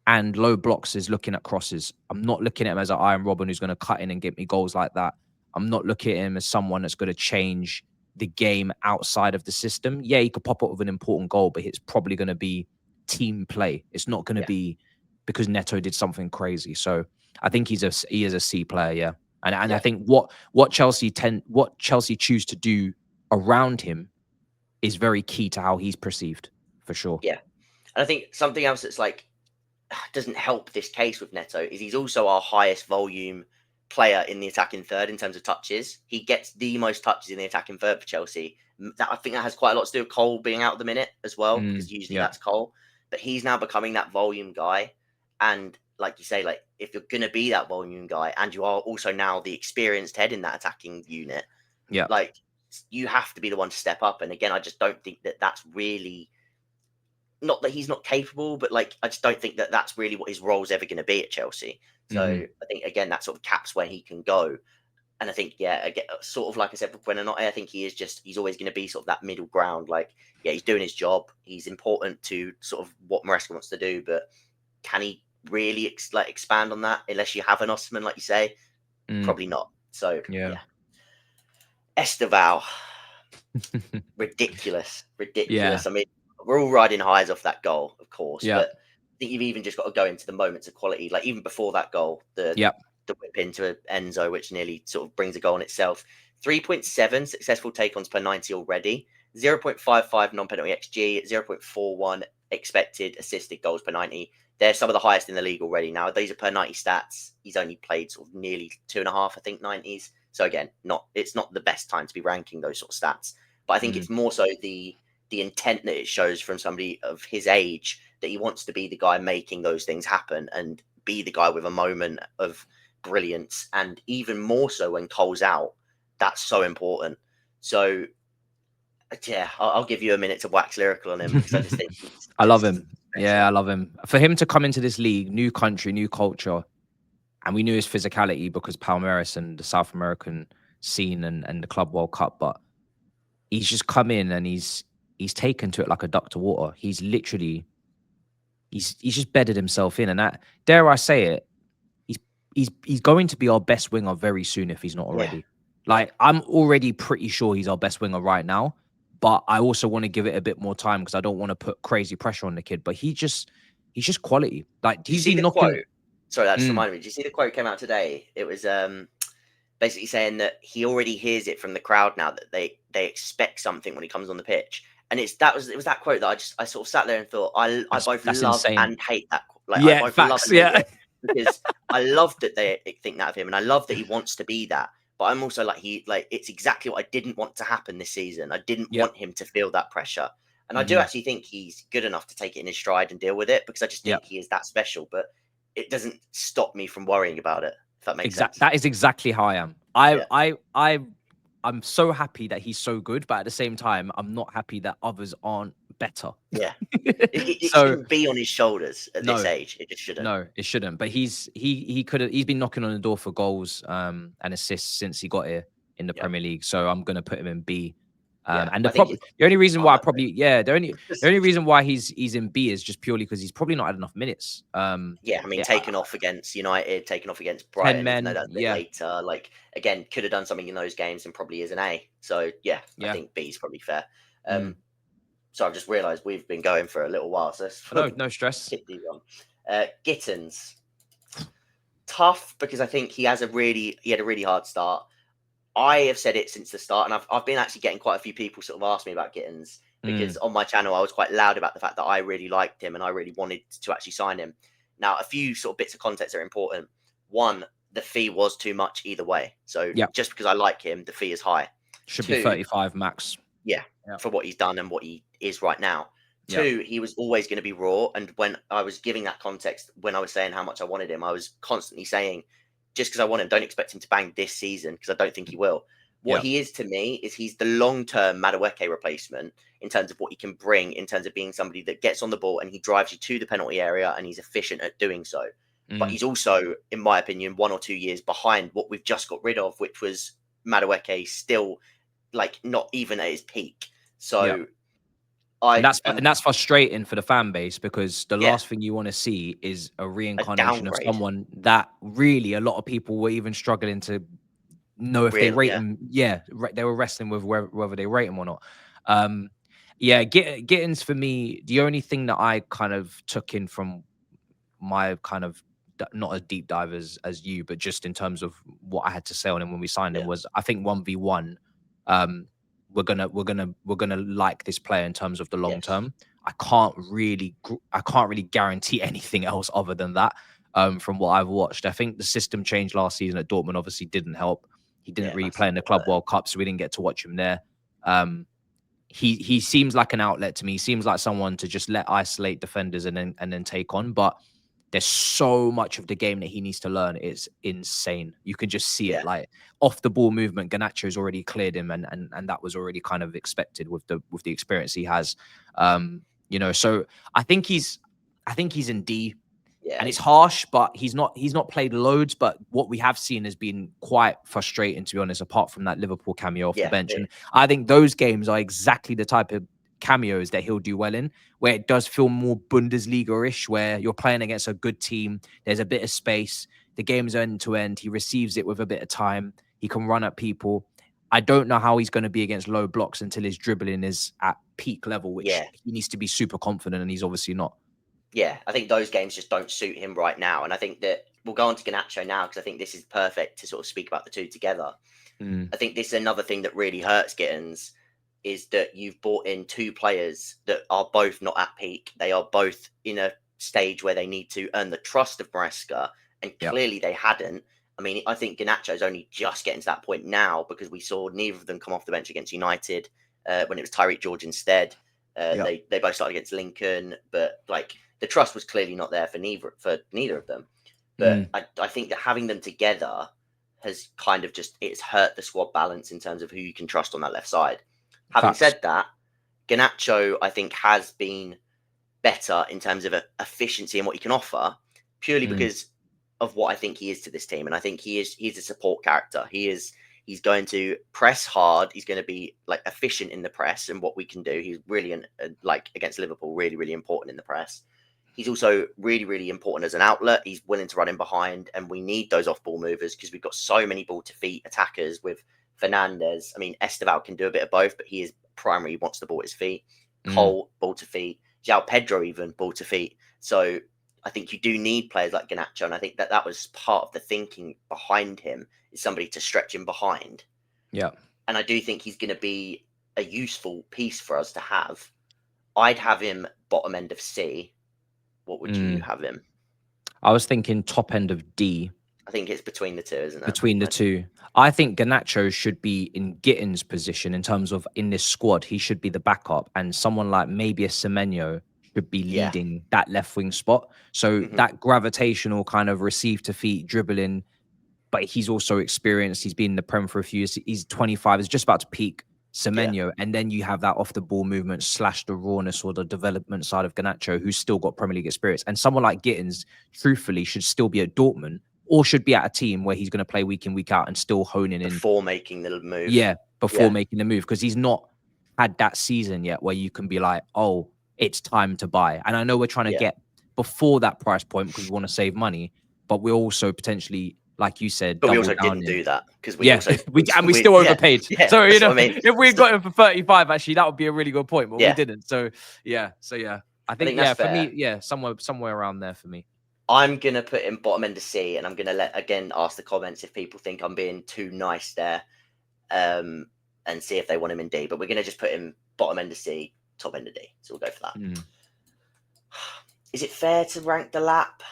and low blocks is looking at crosses. I'm not looking at him as an Iron Robin who's going to cut in and get me goals like that. I'm not looking at him as someone that's going to change the game outside of the system. Yeah, he could pop up with an important goal, but it's probably going to be team play. It's not going to be because Neto did something crazy. So I think he is a C player, yeah. And I think what Chelsea choose to do around him is very key to how he's perceived, for sure. Yeah. And I think something else that's like doesn't help this case with Neto is he's also our highest volume player in the attacking third in terms of touches. He gets the most touches in the attacking third for Chelsea. I think that has quite a lot to do with Cole being out at the minute as well, because usually that's Cole. But he's now becoming that volume guy. And like you say, like if you're going to be that volume guy and you are also now the experienced head in that attacking unit, like you have to be the one to step up. And again, I just don't think that that's really, not that he's not capable, but like I just don't think that that's really what his role's ever going to be at Chelsea. So I think again that sort of caps where he can go. And I think again, sort of like I said with Buonanotte, I think he's always going to be sort of that middle ground. Like he's doing his job. He's important to sort of what Maresca wants to do, but can he really expand on that unless you have an Osimhen, like you say? Probably not. So yeah. Esteval, ridiculous. I mean, we're all riding highs off that goal, of course, but I think you've even just got to go into the moments of quality. Like even before that goal, the whip into Enzo, which nearly sort of brings a goal in itself. 3.7 successful take-ons per 90 already, 0.55 non-penalty XG, 0.41 expected assisted goals per 90. They're some of the highest in the league already. Now, these are per 90 stats. He's only played sort of nearly 2.5, I think, 90s. So again, it's not the best time to be ranking those sort of stats. But I think it's more so the intent that it shows from somebody of his age that he wants to be the guy making those things happen and be the guy with a moment of brilliance. And even more so when Cole's out, that's so important. So yeah, I'll give you a minute to wax lyrical on him because I just think I love him. Yeah, I love him. For him to come into this league, new country, new culture, and we knew his physicality because Palmeiras and the South American scene and the Club World Cup, but he's just come in and he's taken to it like a duck to water. He's literally he's just bedded himself in, and that, dare I say it, he's going to be our best winger very soon if he's not already. Like I'm already pretty sure he's our best winger right now, but I also want to give it a bit more time because I don't want to put crazy pressure on the kid. But he's just quality. Like he's been knocking. Quote? Sorry, that just reminded me. Did you see the quote came out today? It was basically saying that he already hears it from the crowd now that they expect something when he comes on the pitch. And it was that quote that I sort of sat there and thought I both love and hate that. Like I both love and hate it because I love that they think that of him, and I love that he wants to be that. But I'm also like it's exactly what I didn't want to happen this season. I didn't want him to feel that pressure, and I do actually think he's good enough to take it in his stride and deal with it because I just think he is that special. But it doesn't stop me from worrying about it. If that makes sense. That is exactly how I am. I'm so happy that he's so good, but at the same time, I'm not happy that others aren't better. Yeah, it shouldn't be on his shoulders at this age. It just shouldn't. No, it shouldn't. But he's been knocking on the door for goals and assists since he got here in the Premier League. So I'm gonna put him in B. And the only reason why the only reason why he's in B is just purely because he's probably not had enough minutes. I mean, taken off against United, taken off against Brighton, that's a bit later. Like again, could have done something in those games and probably is an A. So I think B is probably fair. So I've just realised we've been going for a little while. So no stress. Gittins, tough because I think he had a really hard start. I have said it since the start, and I've been actually getting quite a few people sort of ask me about Gittins because on my channel I was quite loud about the fact that I really liked him and I really wanted to actually sign him. Now, a few sort of bits of context are important. One, the fee was too much either way. So just because I like him, the fee is high. Should be 35 max. For what he's done and what he is right now. Two, he was always going to be raw. And when I was giving that context, when I was saying how much I wanted him, I was constantly saying, just because I want him, don't expect him to bang this season because I don't think he will. What he is to me is he's the long-term Madueke replacement in terms of what he can bring, in terms of being somebody that gets on the ball and he drives you to the penalty area and he's efficient at doing so. But he's also, in my opinion, 1 or 2 years behind what we've just got rid of, which was Madueke still like not even at his peak. So and that's frustrating for the fan base, because the last thing you want to see is a reincarnation of someone that really a lot of people were even struggling to know if they rate him. They were wrestling with whether they rate him or not. Gittins for me, the only thing that I kind of took in from my kind of, not as deep dive as you, but just in terms of what I had to say on him when we signed him, was I think 1v1, we're gonna like this player in terms of the long term. I can't really guarantee anything else other than that. From what I've watched, I think the system change last season at Dortmund obviously didn't help. He didn't really play in the Club World Cup, so we didn't get to watch him there. He seems like an outlet to me. He seems like someone to just let isolate defenders and then take on. But there's so much of the game that he needs to learn. It's insane. You can just see it, like off the ball movement. Garnacho's already cleared him, and that was already kind of expected with the experience he has. So I think he's in D. And it's harsh, but he's not played loads. But what we have seen has been quite frustrating, to be honest, apart from that Liverpool cameo off the bench. And I think those games are exactly the type of cameos that he'll do well in, where it does feel more Bundesliga-ish, where you're playing against a good team. There's a bit of space. The game's end to end. He receives it with a bit of time. He can run at people. I don't know how he's going to be against low blocks until his dribbling is at peak level, which he needs to be super confident, and he's obviously not. Yeah, I think those games just don't suit him right now. And I think that we'll go on to Garnacho now, because I think this is perfect to sort of speak about the two together. I think this is another thing that really hurts Gittins, is that you've brought in two players that are both not at peak. They are both in a stage where they need to earn the trust of Maresca, and clearly they hadn't. I mean, I think Garnacho's only just getting to that point now, because we saw neither of them come off the bench against United when it was Tyreek George instead. They both started against Lincoln, but like, the trust was clearly not there for neither of them. But I think that having them together has kind of it's hurt the squad balance in terms of who you can trust on that left side. Having said that, Garnacho, I think, has been better in terms of efficiency and what he can offer, purely because of what I think he is to this team. And I think he's a support character. He's going to press hard. He's going to be like efficient in the press and what we can do. He's really like against Liverpool, really, really important in the press. He's also really, really important as an outlet. He's willing to run in behind, and we need those off-ball movers because we've got so many ball-to-feet attackers with Fernandez. I mean, Esteval can do a bit of both, but he is primary. He wants the ball at his feet. Cole, ball-to-feet. João Pedro, even ball-to-feet. So I think you do need players like Garnacho, and I think that was part of the thinking behind him, is somebody to stretch him behind. Yeah. And I do think he's going to be a useful piece for us to have. I'd have him bottom end of C. What would you have him? I was thinking top end of D. I think it's between the two, isn't it? Between the two. I think Garnacho should be in Gittins' position in terms of in this squad. He should be the backup, and someone like maybe a Semenyo should be leading that left wing spot. So that gravitational kind of receive to feet dribbling, but he's also experienced. He's been in the Prem for a few years. He's 25. He's just about to peak. Semenyo, and then you have that off the ball movement / the rawness or the development side of Garnacho, who's still got Premier League experience. And someone like Gittins, truthfully, should still be at Dortmund, or should be at a team where he's going to play week in, week out and still honing in before making the move. Before making the move, because he's not had that season yet where you can be like, oh, it's time to buy. And I know we're trying to get before that price point because we want to save money, but we're also potentially, like you said, but we also didn't do that because we also we still overpaid. So I mean, if we got him for 35, actually, that would be a really good point, but we didn't. So I think for me, somewhere around there for me. I'm gonna put him bottom end of C, and I'm gonna ask the comments if people think I'm being too nice there, and see if they want him in D. But we're gonna just put him bottom end of C, top end of D. So we'll go for that. Is it fair to rank the lap?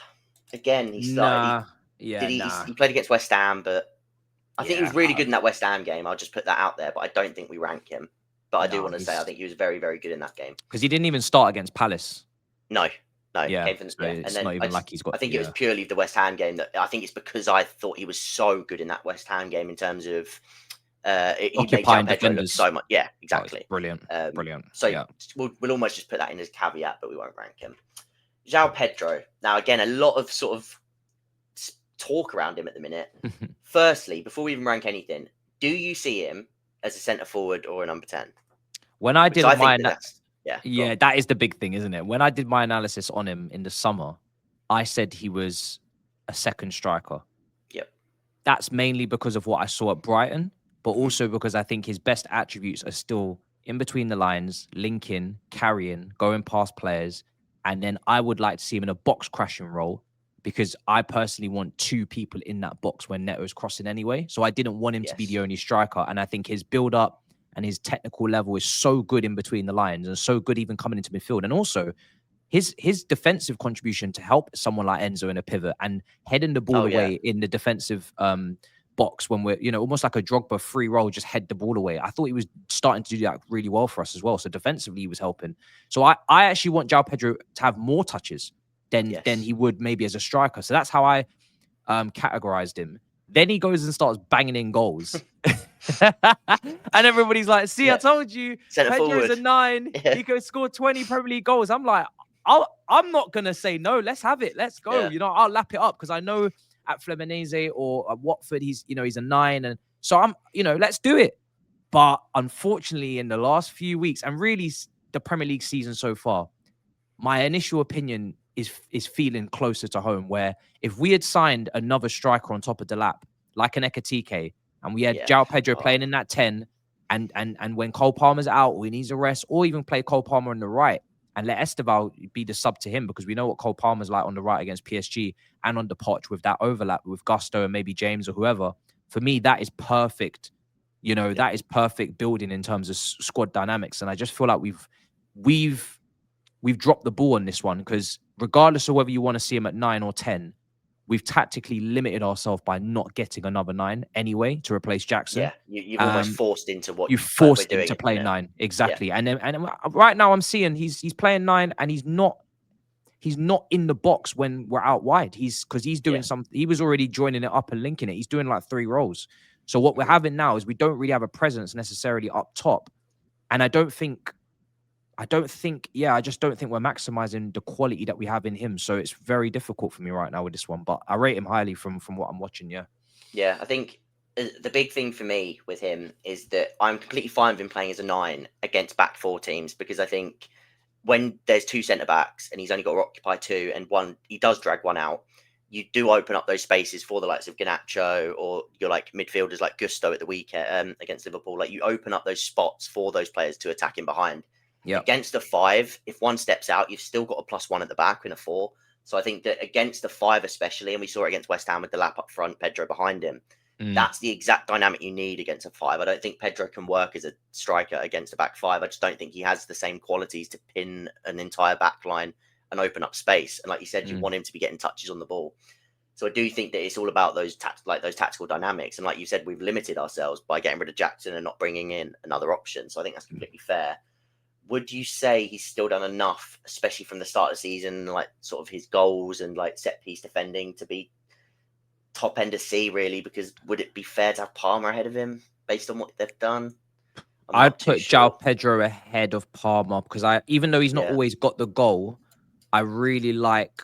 Again, he started. He played against West Ham, but I think he was really good in that West Ham game. I'll just put that out there, but I don't think we rank him. But I do want to say I think he was very, very good in that game. Because he didn't even start against Palace. No, came from the split. It's not even like he's got. I think it was purely the West Ham game that I think it's because I thought he was so good in that West Ham game in terms of He made João Pedro look so much. Yeah, exactly. Oh, brilliant. Brilliant. So yeah. we'll almost just put that in as caveat, but we won't rank him. João Pedro. Now, again, a lot of sort of talk around him at the minute. Firstly, before we even rank anything, do you see him as a centre forward or a number 10? When I did yeah, that is the big thing, isn't it? When I did my analysis on him in the summer, I said he was a second striker. Yep. That's mainly because of what I saw at Brighton, but also because I think his best attributes are still in between the lines, linking, carrying, going past players. And then I would like to see him in a box crashing role, because I personally want two people in that box when Neto's crossing anyway. So I didn't want him to be the only striker. And I think his build up and his technical level is so good in between the lines and so good even coming into midfield. And also his defensive contribution to help someone like Enzo in a pivot and heading the ball away in the defensive box when we're, almost like a Drogba free roll, just head the ball away. I thought he was starting to do that really well for us as well. So defensively, he was helping. So I actually want João Pedro to have more touches than he would maybe as a striker. So that's how I categorized him. Then he goes and starts banging in goals. And everybody's like, see, I told you, Pedro's a 9. He could score 20 Premier League goals. I'm like, I'm not going to say no. Let's have it. Let's go. I'll lap it up because I know at Fluminense or at Watford, he's a 9. And so I'm, let's do it. But unfortunately, in the last few weeks and really the Premier League season so far, my initial opinion is feeling closer to home, where if we had signed another striker on top of the lap, like an Ekatike, and we had João Pedro playing in that 10, and when Cole Palmer's out or he needs a rest, or even play Cole Palmer on the right and let Esteval be the sub to him, because we know what Cole Palmer's like on the right against PSG and on the Poch with that overlap with Gusto and maybe James or whoever. For me, that is perfect. That is perfect building in terms of squad dynamics. And I just feel like we've dropped the ball on this one, because regardless of whether you want to see him at 9 or 10, we've tactically limited ourselves by not getting another 9 anyway to replace Jackson. Yeah, you've almost forced into what you forced him to play 9 exactly. Yeah. And right now I'm seeing he's playing 9 and he's not in the box when we're out wide. He's doing something. He was already joining it up and linking it. He's doing like 3 roles. So what we're having now is we don't really have a presence necessarily up top, and I just don't think we're maximizing the quality that we have in him. So it's very difficult for me right now with this one, but I rate him highly from what I'm watching. Yeah, I think the big thing for me with him is that I'm completely fine with him playing as a 9 against back 4 teams, because I think when there's 2 centre backs and he's only got to occupy 2 and one, he does drag one out, you do open up those spaces for the likes of Garnacho or your like midfielders like Gusto at the weekend against Liverpool. Like, you open up those spots for those players to attack in behind. Yep. Against a 5, if one steps out, you've still got a +1 at the back in a 4. So I think that against a 5 especially, and we saw it against West Ham with the lap up front, Pedro behind him, that's the exact dynamic you need against a 5. I don't think Pedro can work as a striker against a back 5. I just don't think he has the same qualities to pin an entire back line and open up space. And like you said, you want him to be getting touches on the ball. So I do think that it's all about those tactical dynamics. And like you said, we've limited ourselves by getting rid of Jackson and not bringing in another option. So I think that's completely fair. Would you say he's still done enough, especially from the start of the season, like sort of his goals and like set piece defending, to be top end of C, really? Because would it be fair to have Palmer ahead of him based on what they've done? I'd put João Pedro ahead of Palmer, because even though he's not always got the goal, I really like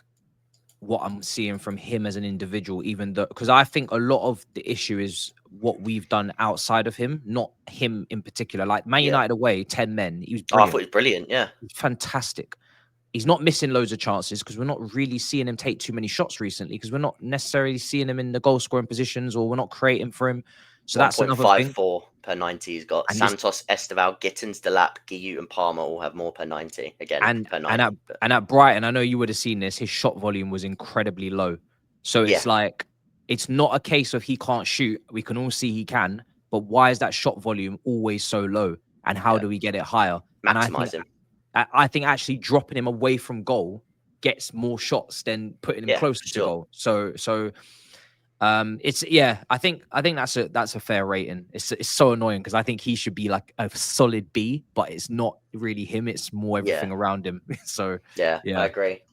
what I'm seeing from him as an individual, even though, because I think a lot of the issue is what we've done outside of him, not him in particular. Like Man United away, 10 men. He was brilliant. I thought he was brilliant. Yeah. He's fantastic. He's not missing loads of chances, because we're not really seeing him take too many shots recently, because we're not necessarily seeing him in the goal scoring positions, or we're not creating for him. So that's another thing. 1.54 per 90 he's got. And Santos, Esteval, Gittins, Delap, Guiu and Palmer all have more per 90 again. And at Brighton, I know you would have seen this, his shot volume was incredibly low. So it's like, it's not a case of he can't shoot. We can all see he can, but why is that shot volume always so low? And how do we get it higher? Maximize him. I think actually dropping him away from goal gets more shots than putting him closer to goal. So it's I think that's a fair rating. It's so annoying, because I think he should be like a solid B, but it's not really him. It's more everything around him. So I agree.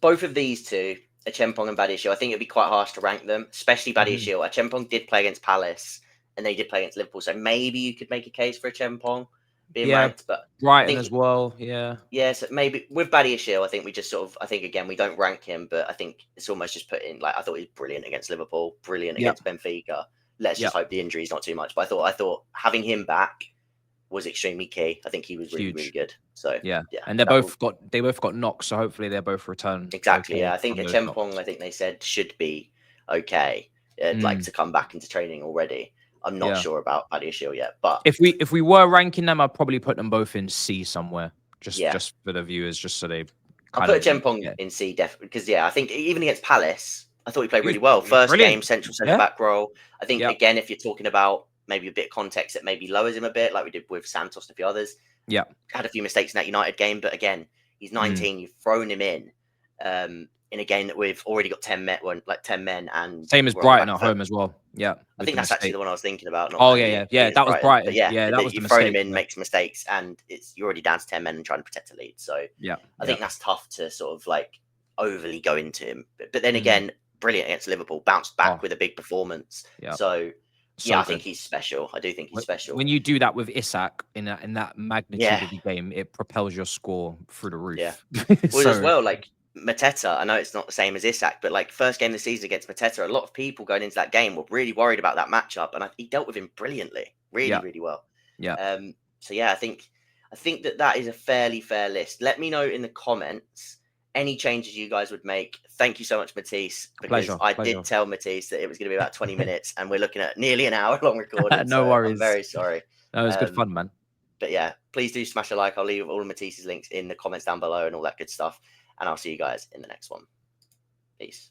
Both of these two, Acheampong and Badiashile, I think it'd be quite harsh to rank them, especially Badiashile. Acheampong did play against Palace and they did play against Liverpool. So maybe you could make a case for a Chempong being Yeah, ranked, but Brighton as well. Yeah. Yeah, so maybe with Badiashile, I think we just sort of, I think again, we don't rank him, but I think it's almost just put in, like, I thought he was brilliant against Liverpool, brilliant Yeah. against Benfica. Let's Yeah. just hope the injury is not too much. But I thought having him back was extremely key. I think he was really, really good. So yeah, yeah, and they both got knocks, so hopefully they both return. Exactly. Okay Yeah, I think a Chempong, I think they said should be okay, like to come back into training already. I'm not sure about Badiashile yet, but if we were ranking them, I'd probably put them both in C somewhere, just for the viewers, just so they. I'll put a Chempong in C definitely because I think even against Palace, I thought he played really well. First game, central centre back role. I think again, if you're talking about maybe a bit of context, that maybe lowers him a bit, like we did with Santos and a few others. Yeah, had a few mistakes in that United game, but again, he's 19. You've thrown him in a game that we've already got 10 men, and same as Brighton at home as well. Yeah, I think that's actually the one I was thinking about. Oh yeah, that was Brighton. But that was you've the thrown mistake. him in, makes mistakes, and you're already down to 10 men and trying to protect a lead. So I think that's tough to sort of like overly go into him. But then again, brilliant against Liverpool, bounced back with a big performance. So I think he's special. I do think he's special. When you do that with Isak in that magnitude of the game, it propels your score through the roof. Yeah. Well, as well, like Mateta, I know it's not the same as Isak, but like first game of the season against Mateta, a lot of people going into that game were really worried about that matchup, and he dealt with him brilliantly, really well. Yeah. So I think that is a fairly fair list. Let me know in the comments any changes you guys would make. Thank you so much, Matisse, because I did tell Matisse that it was going to be about 20 minutes, and we're looking at nearly an hour long recording. No worries. I'm very sorry. That was good fun, man. But yeah, please do smash a like. I'll leave all of Matisse's links in the comments down below and all that good stuff. And I'll see you guys in the next one. Peace.